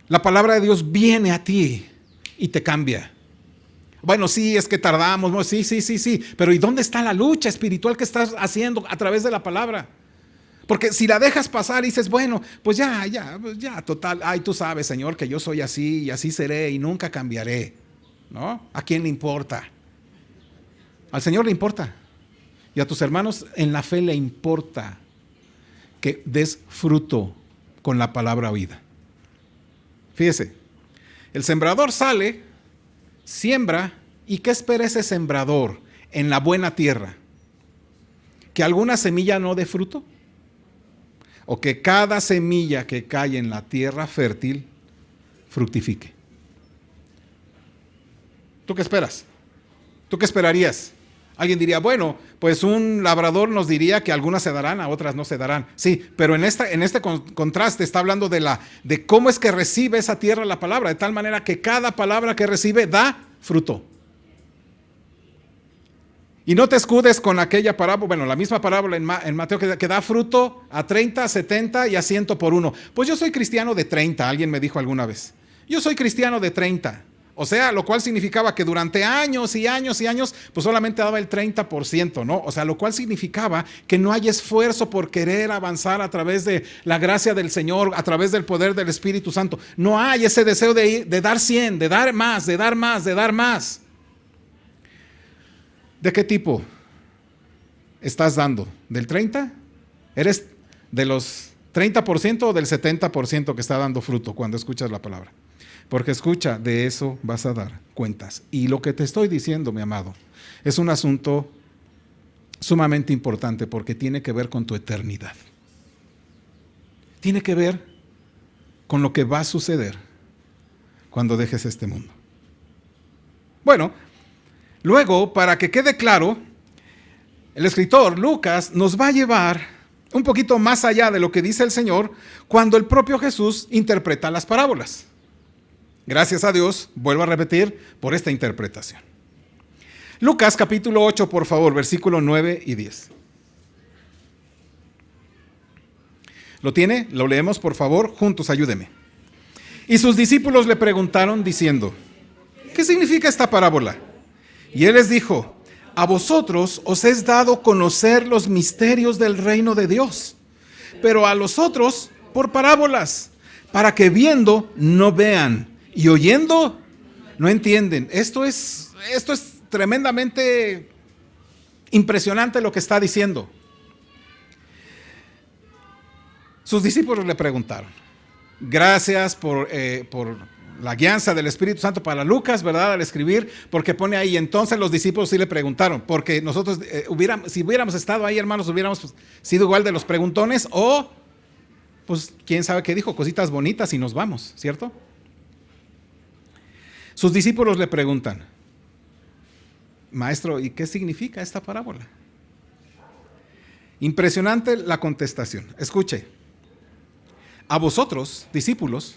La palabra de Dios viene a ti y te cambia. Bueno, sí, es que tardamos, ¿no? Sí, pero ¿y dónde está la lucha espiritual que estás haciendo a través de la palabra? Porque si la dejas pasar y dices, bueno, pues ya, total, ay, tú sabes, Señor, que yo soy así y así seré y nunca cambiaré, ¿no? ¿A quién le importa? Al Señor le importa. Y a tus hermanos en la fe le importa que des fruto con la palabra oída. Fíjese, el sembrador sale, siembra, ¿y qué espera ese sembrador en la buena tierra? ¿Que alguna semilla no dé fruto? ¿O que cada semilla que cae en la tierra fértil fructifique? ¿Tú qué esperas? ¿Tú qué esperarías? Alguien diría, bueno, pues un labrador nos diría que algunas se darán, a otras no se darán. Sí, pero en este contraste está hablando de cómo es que recibe esa tierra la palabra, de tal manera que cada palabra que recibe da fruto. Y no te escudes con aquella parábola, bueno, la misma parábola en Mateo que da fruto a 30, a 70 y a 100 por uno. Pues yo soy cristiano de 30, alguien me dijo alguna vez. Yo soy cristiano de 30. O sea, lo cual significaba que durante años y años y años, pues solamente daba el 30%, ¿no? O sea, lo cual significaba que no hay esfuerzo por querer avanzar a través de la gracia del Señor, a través del poder del Espíritu Santo. No hay ese deseo de dar 100, de dar más, de dar más, de dar más. ¿De qué tipo estás dando? ¿Del 30? ¿Eres de los 30% o del 70% que está dando fruto cuando escuchas la palabra? Porque escucha, de eso vas a dar cuentas. Y lo que te estoy diciendo, mi amado, es un asunto sumamente importante porque tiene que ver con tu eternidad. Tiene que ver con lo que va a suceder cuando dejes este mundo. Bueno, luego, para que quede claro, el escritor Lucas nos va a llevar un poquito más allá de lo que dice el Señor cuando el propio Jesús interpreta las parábolas. Gracias a Dios, vuelvo a repetir, por esta interpretación. Lucas capítulo 8, por favor, versículos 9 y 10. ¿Lo tiene? Lo leemos, por favor, juntos, ayúdeme. Y sus discípulos le preguntaron diciendo, ¿qué significa esta parábola? Y él les dijo, a vosotros os es dado conocer los misterios del reino de Dios, pero a los otros por parábolas, para que viendo no vean y oyendo no entienden. Esto es tremendamente impresionante lo que está diciendo. Sus discípulos le preguntaron. Gracias por la guianza del Espíritu Santo para Lucas, ¿verdad? Al escribir, porque pone ahí, entonces los discípulos sí le preguntaron, porque nosotros si hubiéramos estado ahí, hermanos, hubiéramos sido igual de los preguntones o, pues, quién sabe qué dijo, cositas bonitas y nos vamos, ¿cierto? Sus discípulos le preguntan, maestro, ¿y qué significa esta parábola? Impresionante la contestación. Escuche, a vosotros, discípulos,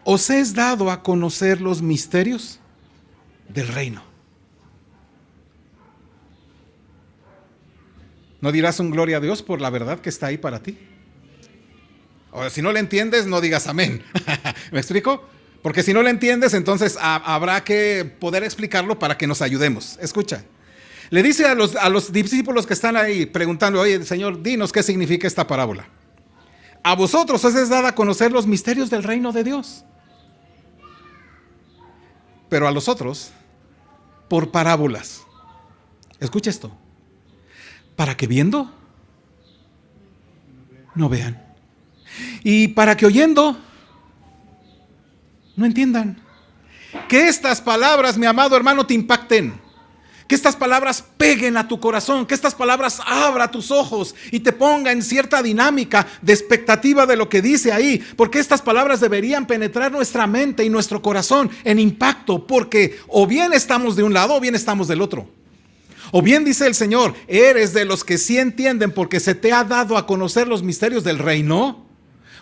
os es dado a conocer los misterios del reino. ¿No dirás un gloria a Dios por la verdad que está ahí para ti? O si no le entiendes, no digas amén. ¿Me explico? Porque si no le entiendes, entonces habrá que poder explicarlo para que nos ayudemos. Escucha. Le dice a los discípulos que están ahí preguntando, oye, Señor, dinos qué significa esta parábola. A vosotros os es dada a conocer los misterios del reino de Dios. Pero a los otros, por parábolas. Escucha esto. Para que viendo, no vean. Y para que oyendo, no entiendan. Que estas palabras, mi amado hermano, te impacten. Que estas palabras peguen a tu corazón. Que estas palabras abran tus ojos y te ponga en cierta dinámica de expectativa de lo que dice ahí. Porque estas palabras deberían penetrar nuestra mente y nuestro corazón en impacto. Porque o bien estamos de un lado o bien estamos del otro. O bien dice el Señor, eres de los que sí entienden porque se te ha dado a conocer los misterios del reino.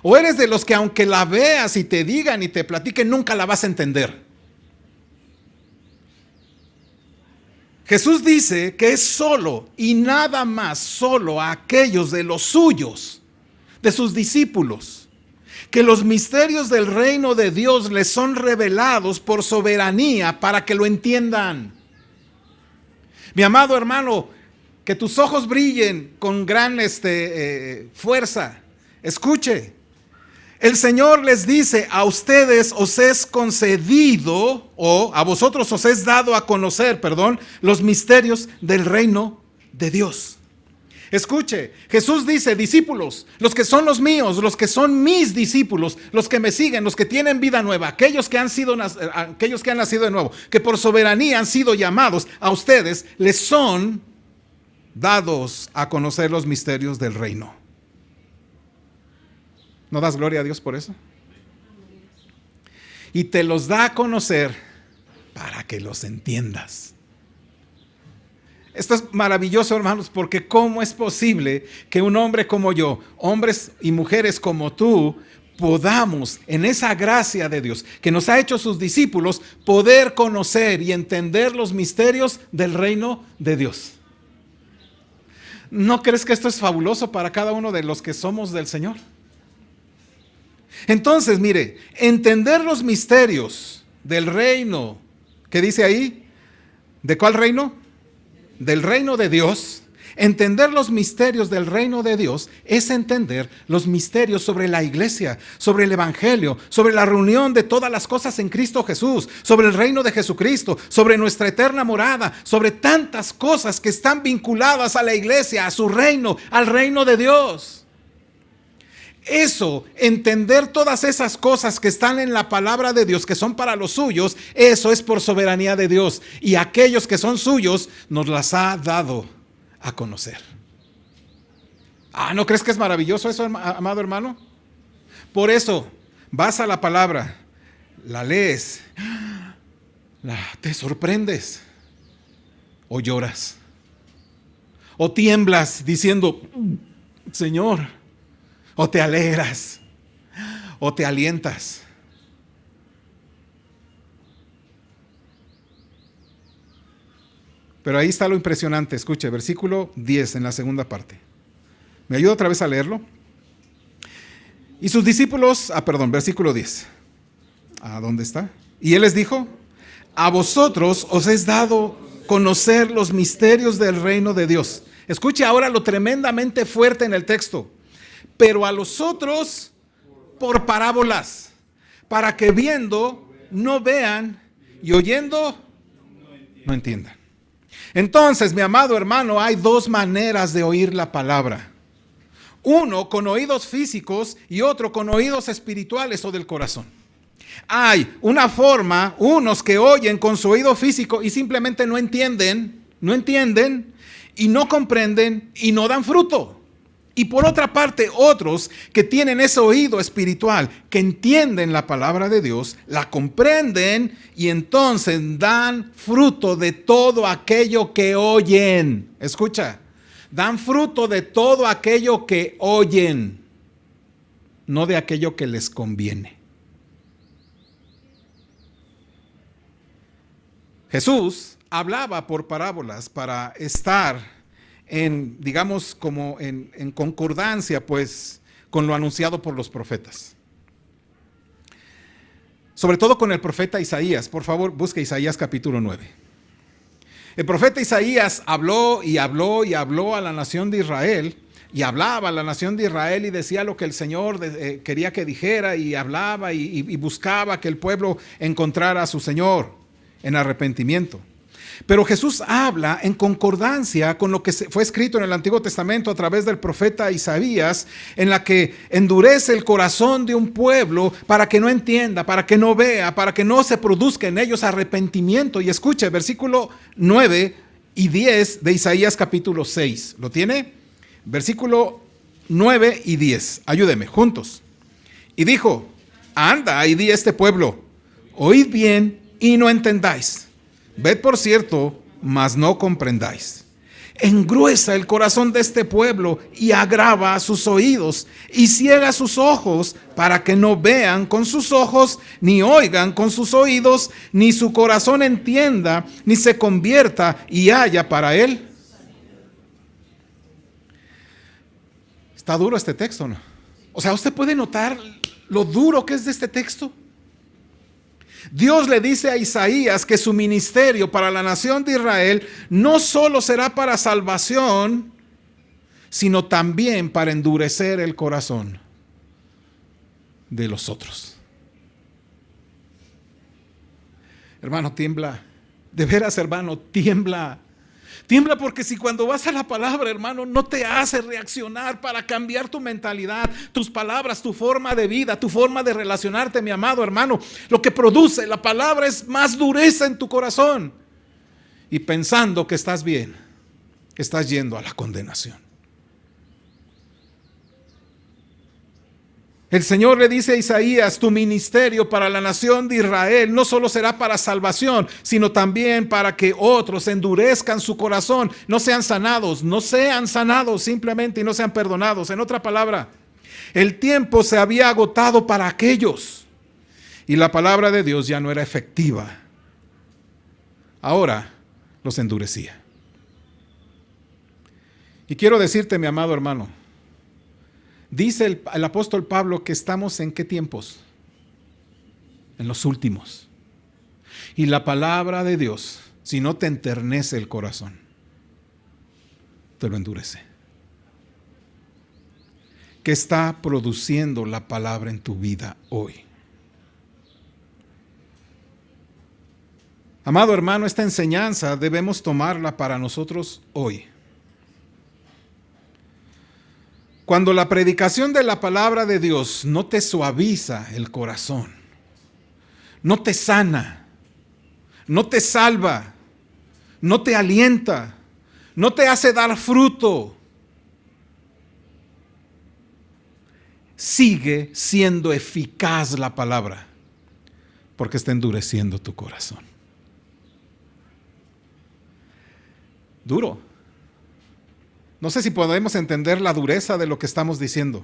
O eres de los que aunque la veas y te digan y te platiquen, nunca la vas a entender. Jesús dice que es solo y nada más solo a aquellos de los suyos, de sus discípulos, que los misterios del reino de Dios les son revelados por soberanía para que lo entiendan. Mi amado hermano, que tus ojos brillen con gran fuerza. Escuche, el Señor les dice, a ustedes os es concedido, o a vosotros os es dado a conocer, los misterios del reino de Dios. Escuche, Jesús dice, discípulos, los que son los míos, los que son mis discípulos, los que me siguen, los que tienen vida nueva, aquellos que han nacido de nuevo, que por soberanía han sido llamados, a ustedes les son dados a conocer los misterios del reino. ¿No das gloria a Dios por eso? Y te los da a conocer para que los entiendas. Esto es maravilloso, hermanos, porque ¿cómo es posible que un hombre como yo, hombres y mujeres como tú, podamos, en esa gracia de Dios, que nos ha hecho sus discípulos, poder conocer y entender los misterios del reino de Dios? ¿No crees que esto es fabuloso para cada uno de los que somos del Señor? Entonces, mire, entender los misterios del reino, ¿qué dice ahí? ¿De cuál reino? Del reino de Dios. Entender los misterios del reino de Dios es entender los misterios sobre la iglesia, sobre el evangelio, sobre la reunión de todas las cosas en Cristo Jesús, sobre el reino de Jesucristo, sobre nuestra eterna morada, sobre tantas cosas que están vinculadas a la iglesia, a su reino, al reino de Dios. Eso, entender todas esas cosas que están en la palabra de Dios, que son para los suyos, eso es por soberanía de Dios. Y aquellos que son suyos, nos las ha dado a conocer. ¿No crees que es maravilloso eso, amado hermano? Por eso, vas a la palabra, la lees, te sorprendes, o lloras, o tiemblas diciendo, Señor, o te alegras, o te alientas. Pero ahí está lo impresionante. Escuche, versículo 10 en la segunda parte. ¿Me ayuda otra vez a leerlo? Y sus discípulos, versículo 10. ¿Dónde está? Y él les dijo, a vosotros os es dado conocer los misterios del reino de Dios. Escuche ahora lo tremendamente fuerte en el texto. Pero a los otros por parábolas, para que viendo no vean y oyendo no entiendan. Entonces, mi amado hermano, hay dos maneras de oír la palabra. Uno con oídos físicos y otro con oídos espirituales o del corazón. Hay una forma, unos que oyen con su oído físico y simplemente no entienden y no comprenden y no dan fruto. Y por otra parte, otros que tienen ese oído espiritual, que entienden la palabra de Dios, la comprenden y entonces dan fruto de todo aquello que oyen. Escucha, dan fruto de todo aquello que oyen, no de aquello que les conviene. Jesús hablaba por parábolas para estar digamos, como en concordancia, pues, con lo anunciado por los profetas. Sobre todo con el profeta Isaías. Por favor, busque Isaías capítulo 9. El profeta Isaías habló y habló y habló a la nación de Israel, y hablaba a la nación de Israel y decía lo que el Señor quería que dijera, y hablaba y buscaba que el pueblo encontrara a su Señor en arrepentimiento. Pero Jesús habla en concordancia con lo que fue escrito en el Antiguo Testamento a través del profeta Isaías, en la que endurece el corazón de un pueblo para que no entienda, para que no vea, para que no se produzca en ellos arrepentimiento. Y escuche, versículo 9 y 10 de Isaías capítulo 6. ¿Lo tiene? Versículo 9 y 10. Ayúdeme, juntos. Y dijo: anda y di a este pueblo, oíd bien y no entendáis. Ved por cierto, mas no comprendáis. Engruesa el corazón de este pueblo y agrava sus oídos y ciega sus ojos para que no vean con sus ojos, ni oigan con sus oídos, ni su corazón entienda, ni se convierta y haya para él. Está duro este texto, ¿no? O sea, ¿usted puede notar lo duro que es de este texto? Dios le dice a Isaías que su ministerio para la nación de Israel no solo será para salvación, sino también para endurecer el corazón de los otros. Hermano, tiembla. De veras, hermano, tiembla. Tiembla porque si cuando vas a la palabra, hermano, no te hace reaccionar para cambiar tu mentalidad, tus palabras, tu forma de vida, tu forma de relacionarte, mi amado hermano, lo que produce la palabra es más dureza en tu corazón. Y pensando que estás bien, estás yendo a la condenación. El Señor le dice a Isaías: tu ministerio para la nación de Israel no solo será para salvación, sino también para que otros endurezcan su corazón, no sean sanados simplemente y no sean perdonados. En otra palabra, el tiempo se había agotado para aquellos y la palabra de Dios ya no era efectiva. Ahora los endurecía. Y quiero decirte, mi amado hermano, dice el apóstol Pablo que estamos ¿en qué tiempos? En los últimos. Y la palabra de Dios, si no te enternece el corazón, te lo endurece. ¿Qué está produciendo la palabra en tu vida hoy? Amado hermano, esta enseñanza debemos tomarla para nosotros hoy. Cuando la predicación de la palabra de Dios no te suaviza el corazón, no te sana, no te salva, no te alienta, no te hace dar fruto, sigue siendo eficaz la palabra, porque está endureciendo tu corazón. Duro. No sé si podemos entender la dureza de lo que estamos diciendo.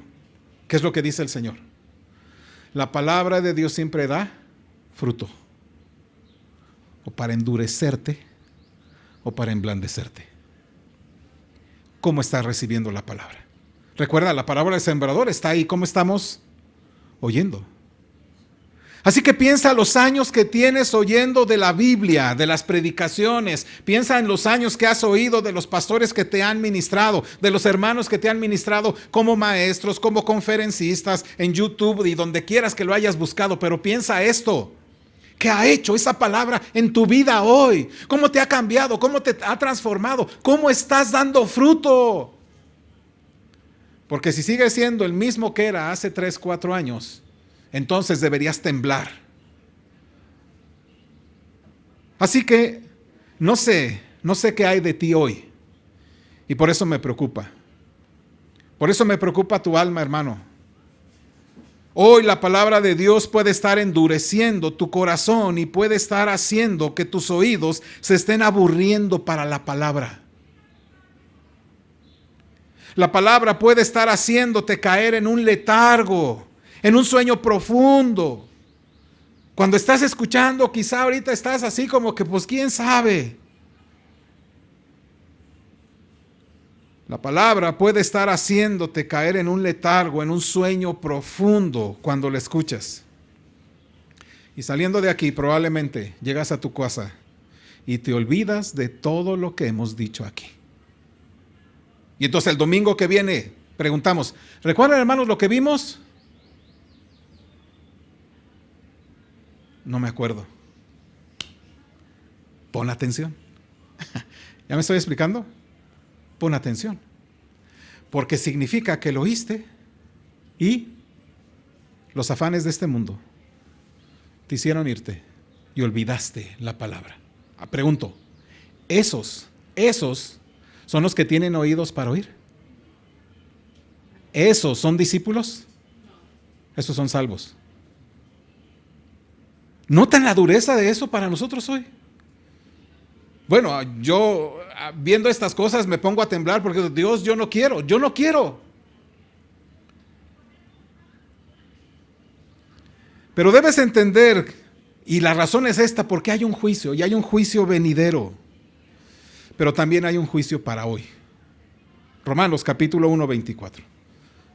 ¿Qué es lo que dice el Señor? La palabra de Dios siempre da fruto. O para endurecerte o para emblandecerte. ¿Cómo estás recibiendo la palabra? Recuerda, la parábola del sembrador está ahí. ¿Cómo estamos oyendo? Así que piensa los años que tienes oyendo de la Biblia, de las predicaciones. Piensa en los años que has oído de los pastores que te han ministrado, de los hermanos que te han ministrado como maestros, como conferencistas, en YouTube y donde quieras que lo hayas buscado. Pero piensa esto: ¿qué ha hecho esa palabra en tu vida hoy? ¿Cómo te ha cambiado? ¿Cómo te ha transformado? ¿Cómo estás dando fruto? Porque si sigues siendo el mismo que era hace 3, 4 años, entonces deberías temblar. Así que no sé qué hay de ti hoy. Y por eso me preocupa. Por eso me preocupa tu alma, hermano. Hoy la palabra de Dios puede estar endureciendo tu corazón y puede estar haciendo que tus oídos se estén aburriendo para la palabra. La palabra puede estar haciéndote caer en un letargo, en un sueño profundo. Cuando estás escuchando, quizá ahorita estás así como que, pues quién sabe. La palabra puede estar haciéndote caer en un letargo, en un sueño profundo cuando la escuchas. Y saliendo de aquí probablemente llegas a tu casa y te olvidas de todo lo que hemos dicho aquí. Y entonces el domingo que viene preguntamos, ¿recuerdan, hermanos, lo que vimos? No me acuerdo. Pon atención. ¿Ya me estoy explicando? Pon atención. Porque significa que lo oíste y los afanes de este mundo te hicieron irte y olvidaste la palabra. Pregunto, ¿esos son los que tienen oídos para oír? ¿Esos son discípulos? Esos son salvos. ¿Notan la dureza de eso para nosotros hoy? Bueno, yo viendo estas cosas me pongo a temblar porque Dios, yo no quiero. Pero debes entender, y la razón es esta, porque hay un juicio, y hay un juicio venidero, pero también hay un juicio para hoy. Romanos capítulo 1, 24.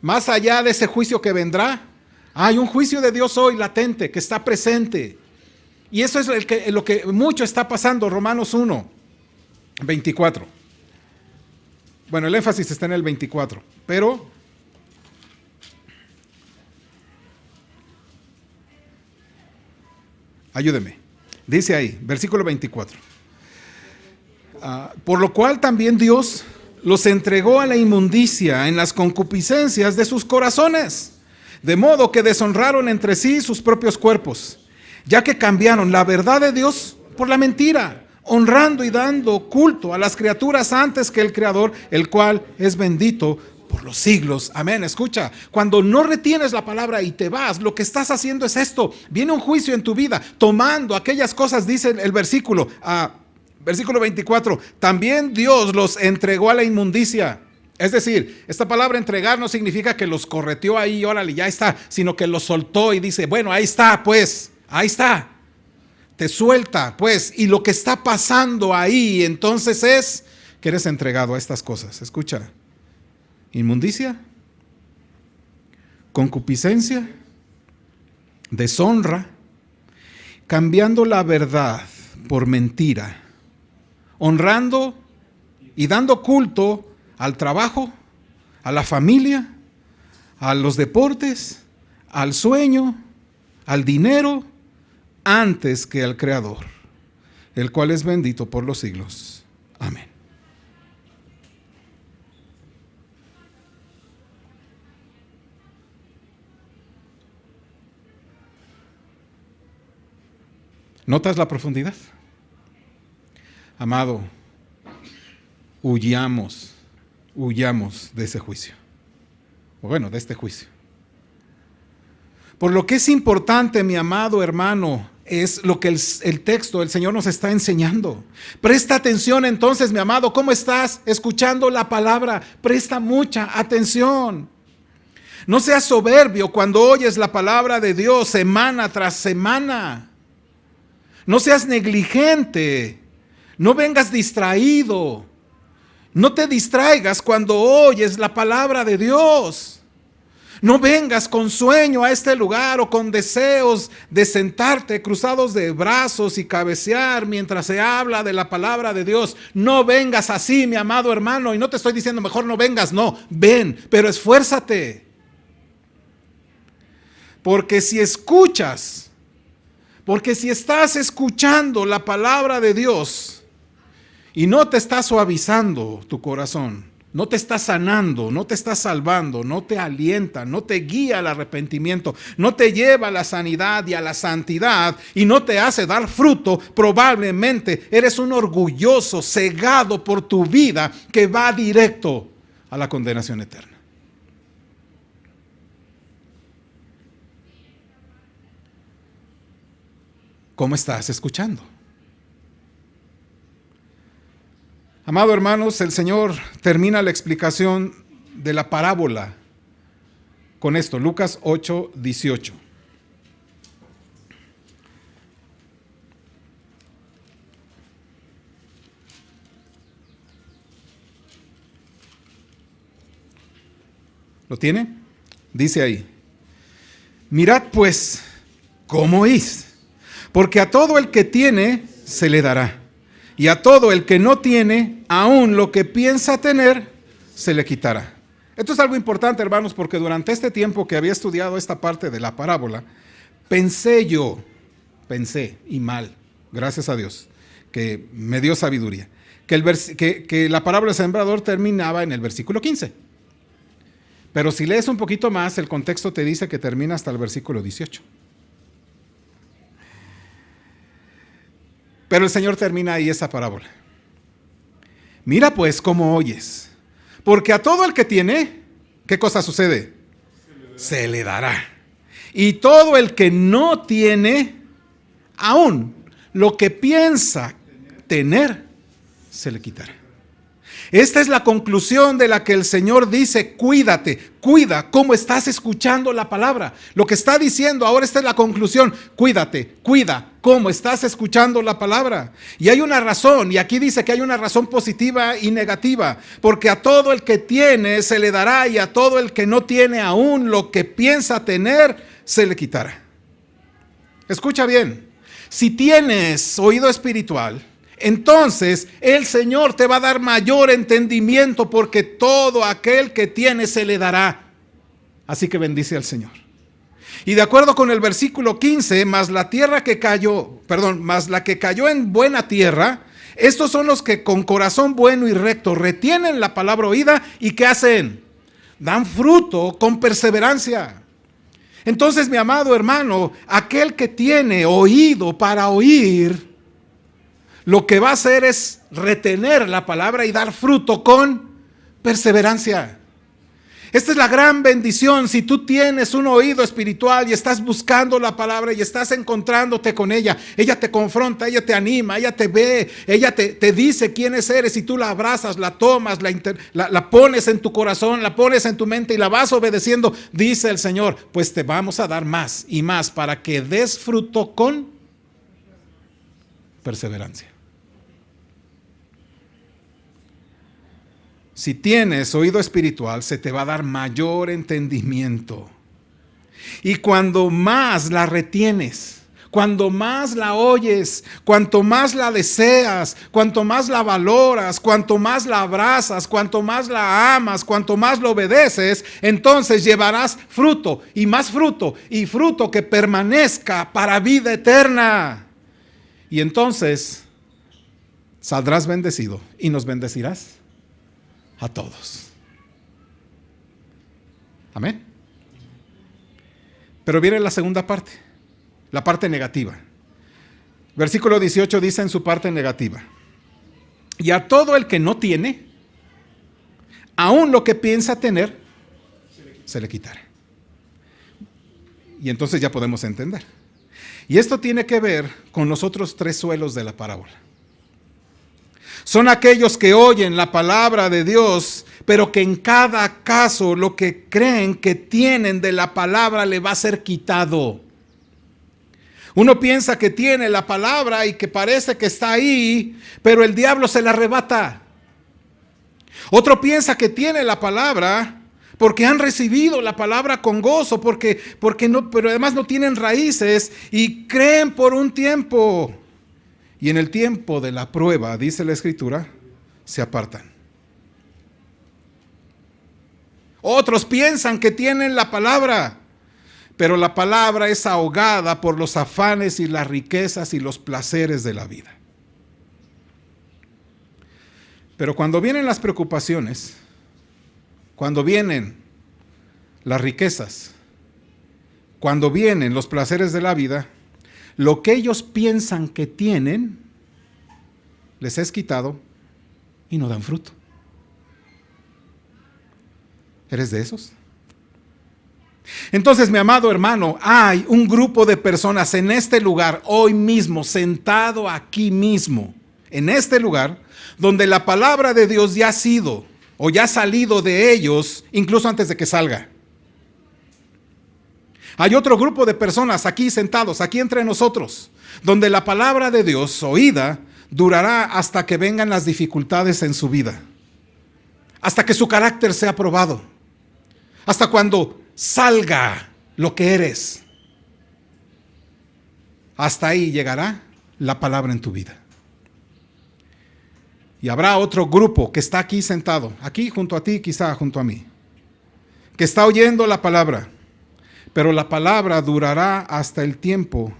Más allá de ese juicio que vendrá, hay un juicio de Dios hoy latente, que está presente. Y eso es lo que mucho está pasando, Romanos 1, 24. Bueno, el énfasis está en el 24, pero ayúdeme. Dice ahí, versículo 24. Por lo cual también Dios los entregó a la inmundicia en las concupiscencias de sus corazones, de modo que deshonraron entre sí sus propios cuerpos, ya que cambiaron la verdad de Dios por la mentira, honrando y dando culto a las criaturas antes que el Creador, el cual es bendito por los siglos. Amén. Escucha, cuando no retienes la palabra y te vas, lo que estás haciendo es esto. Viene un juicio en tu vida, tomando aquellas cosas, dice el versículo, versículo 24, también Dios los entregó a la inmundicia. Es decir, esta palabra entregar no significa que los correteó ahí, órale, ya está, sino que los soltó y dice, bueno, ahí está, pues, ahí está. Te suelta, pues, y lo que está pasando ahí entonces es que eres entregado a estas cosas. Escucha, inmundicia, concupiscencia, deshonra, cambiando la verdad por mentira, honrando y dando culto al trabajo, a la familia, a los deportes, al sueño, al dinero, antes que al Creador, el cual es bendito por los siglos. Amén. ¿Notas la profundidad? Amado, huyamos de ese juicio. O bueno, de este juicio. Por lo que es importante, mi amado hermano, es lo que el texto, el Señor nos está enseñando. Presta atención entonces, mi amado, ¿cómo estás escuchando la palabra? Presta mucha atención. No seas soberbio cuando oyes la palabra de Dios semana tras semana. No seas negligente. No vengas distraído. No te distraigas cuando oyes la palabra de Dios. No vengas con sueño a este lugar o con deseos de sentarte cruzados de brazos y cabecear mientras se habla de la palabra de Dios. No vengas así, mi amado hermano. Y no te estoy diciendo mejor no vengas, no. Ven, pero esfuérzate. Porque si estás escuchando la palabra de Dios y no te está suavizando tu corazón, no te está sanando, no te está salvando, no te alienta, no te guía al arrepentimiento, no te lleva a la sanidad y a la santidad y no te hace dar fruto, probablemente eres un orgulloso cegado por tu vida que va directo a la condenación eterna. ¿Cómo estás escuchando? Amado hermanos, el Señor termina la explicación de la parábola con esto, Lucas 8, 18. ¿Lo tiene? Dice ahí: mirad pues cómo oís, porque a todo el que tiene se le dará, y a todo el que no tiene, aún lo que piensa tener, se le quitará. Esto es algo importante, hermanos, porque durante este tiempo que había estudiado esta parte de la parábola, pensé, y mal, gracias a Dios, que me dio sabiduría, que la parábola del sembrador terminaba en el versículo 15. Pero si lees un poquito más, el contexto te dice que termina hasta el versículo 18. Pero el Señor termina ahí esa parábola. Mira pues cómo oyes, porque a todo el que tiene, ¿qué cosa sucede? Se le dará. Y todo el que no tiene, aún lo que piensa tener, se le quitará. Esta es la conclusión de la que el Señor dice: cuídate, cuida cómo estás escuchando la palabra. Lo que está diciendo ahora, esta es la conclusión: cuídate, cuida cómo estás escuchando la palabra. Y hay una razón, y aquí dice que hay una razón positiva y negativa, porque a todo el que tiene se le dará, y a todo el que no tiene, aún lo que piensa tener, se le quitará. Escucha bien, si tienes oído espiritual, entonces el Señor te va a dar mayor entendimiento, porque todo aquel que tiene se le dará. Así que bendice al Señor. Y de acuerdo con el versículo 15, más la que cayó en buena tierra, estos son los que con corazón bueno y recto retienen la palabra oída y ¿qué hacen? Dan fruto con perseverancia. Entonces, mi amado hermano, aquel que tiene oído para oír, lo que va a hacer es retener la palabra y dar fruto con perseverancia. Esta es la gran bendición. Si tú tienes un oído espiritual y estás buscando la palabra y estás encontrándote con ella, ella te confronta, ella te anima, ella te ve, ella te dice quiénes eres, y tú la abrazas, la tomas, la pones en tu corazón, la pones en tu mente y la vas obedeciendo, dice el Señor, pues te vamos a dar más y más para que des fruto con perseverancia. Si tienes oído espiritual, se te va a dar mayor entendimiento. Y cuando más la retienes, cuando más la oyes, cuanto más la deseas, cuanto más la valoras, cuanto más la abrazas, cuanto más la amas, cuanto más lo obedeces, entonces llevarás fruto y más fruto, y fruto que permanezca para vida eterna. Y entonces saldrás bendecido y nos bendecirás a todos. Amén. Pero viene la segunda parte, la parte negativa. Versículo 18 dice en su parte negativa: y a todo el que no tiene, aún lo que piensa tener, se le quitará. Y entonces ya podemos entender. Y esto tiene que ver con los otros tres suelos de la parábola. Son aquellos que oyen la palabra de Dios, pero que en cada caso lo que creen que tienen de la palabra le va a ser quitado. Uno piensa que tiene la palabra y que parece que está ahí, pero el diablo se la arrebata. Otro piensa que tiene la palabra porque han recibido la palabra con gozo, porque no, pero además no tienen raíces y creen por un tiempo. Y en el tiempo de la prueba, dice la Escritura, se apartan. Otros piensan que tienen la palabra, pero la palabra es ahogada por los afanes y las riquezas y los placeres de la vida. Pero cuando vienen las preocupaciones, cuando vienen las riquezas, cuando vienen los placeres de la vida, lo que ellos piensan que tienen, les es quitado y no dan fruto. ¿Eres de esos? Entonces, mi amado hermano, hay un grupo de personas en este lugar, hoy mismo, sentado aquí mismo, en este lugar, donde la palabra de Dios ya ha sido o ya ha salido de ellos, incluso antes de que salga. Hay otro grupo de personas aquí sentados, aquí entre nosotros, donde la palabra de Dios oída durará hasta que vengan las dificultades en su vida, hasta que su carácter sea probado, hasta cuando salga lo que eres. Hasta ahí llegará la palabra en tu vida. Y habrá otro grupo que está aquí sentado, aquí junto a ti, quizá junto a mí, que está oyendo la palabra, pero la palabra durará hasta el tiempo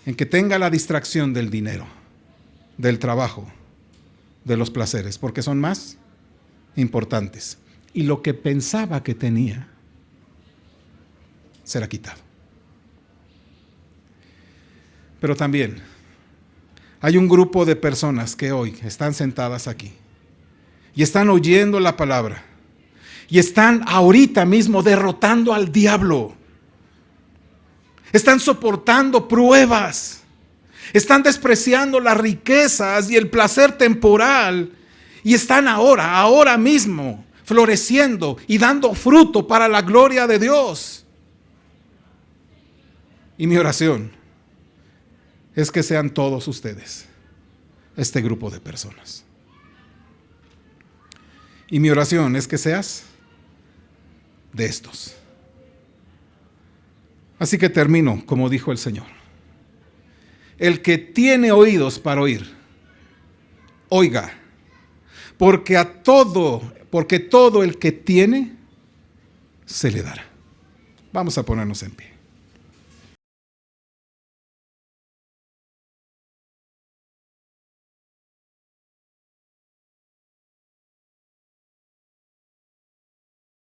en que tenga la distracción del dinero, del trabajo, de los placeres, porque son más importantes. Y lo que pensaba que tenía será quitado. Pero también hay un grupo de personas que hoy están sentadas aquí y están oyendo la palabra y están ahorita mismo derrotando al diablo. Están soportando pruebas. Están despreciando las riquezas y el placer temporal. Y están ahora mismo, floreciendo y dando fruto para la gloria de Dios. Y mi oración es que sean todos ustedes, este grupo de personas. Y mi oración es que seas de estos. Así que termino como dijo el Señor. El que tiene oídos para oír, oiga, porque todo el que tiene, se le dará. Vamos a ponernos en pie.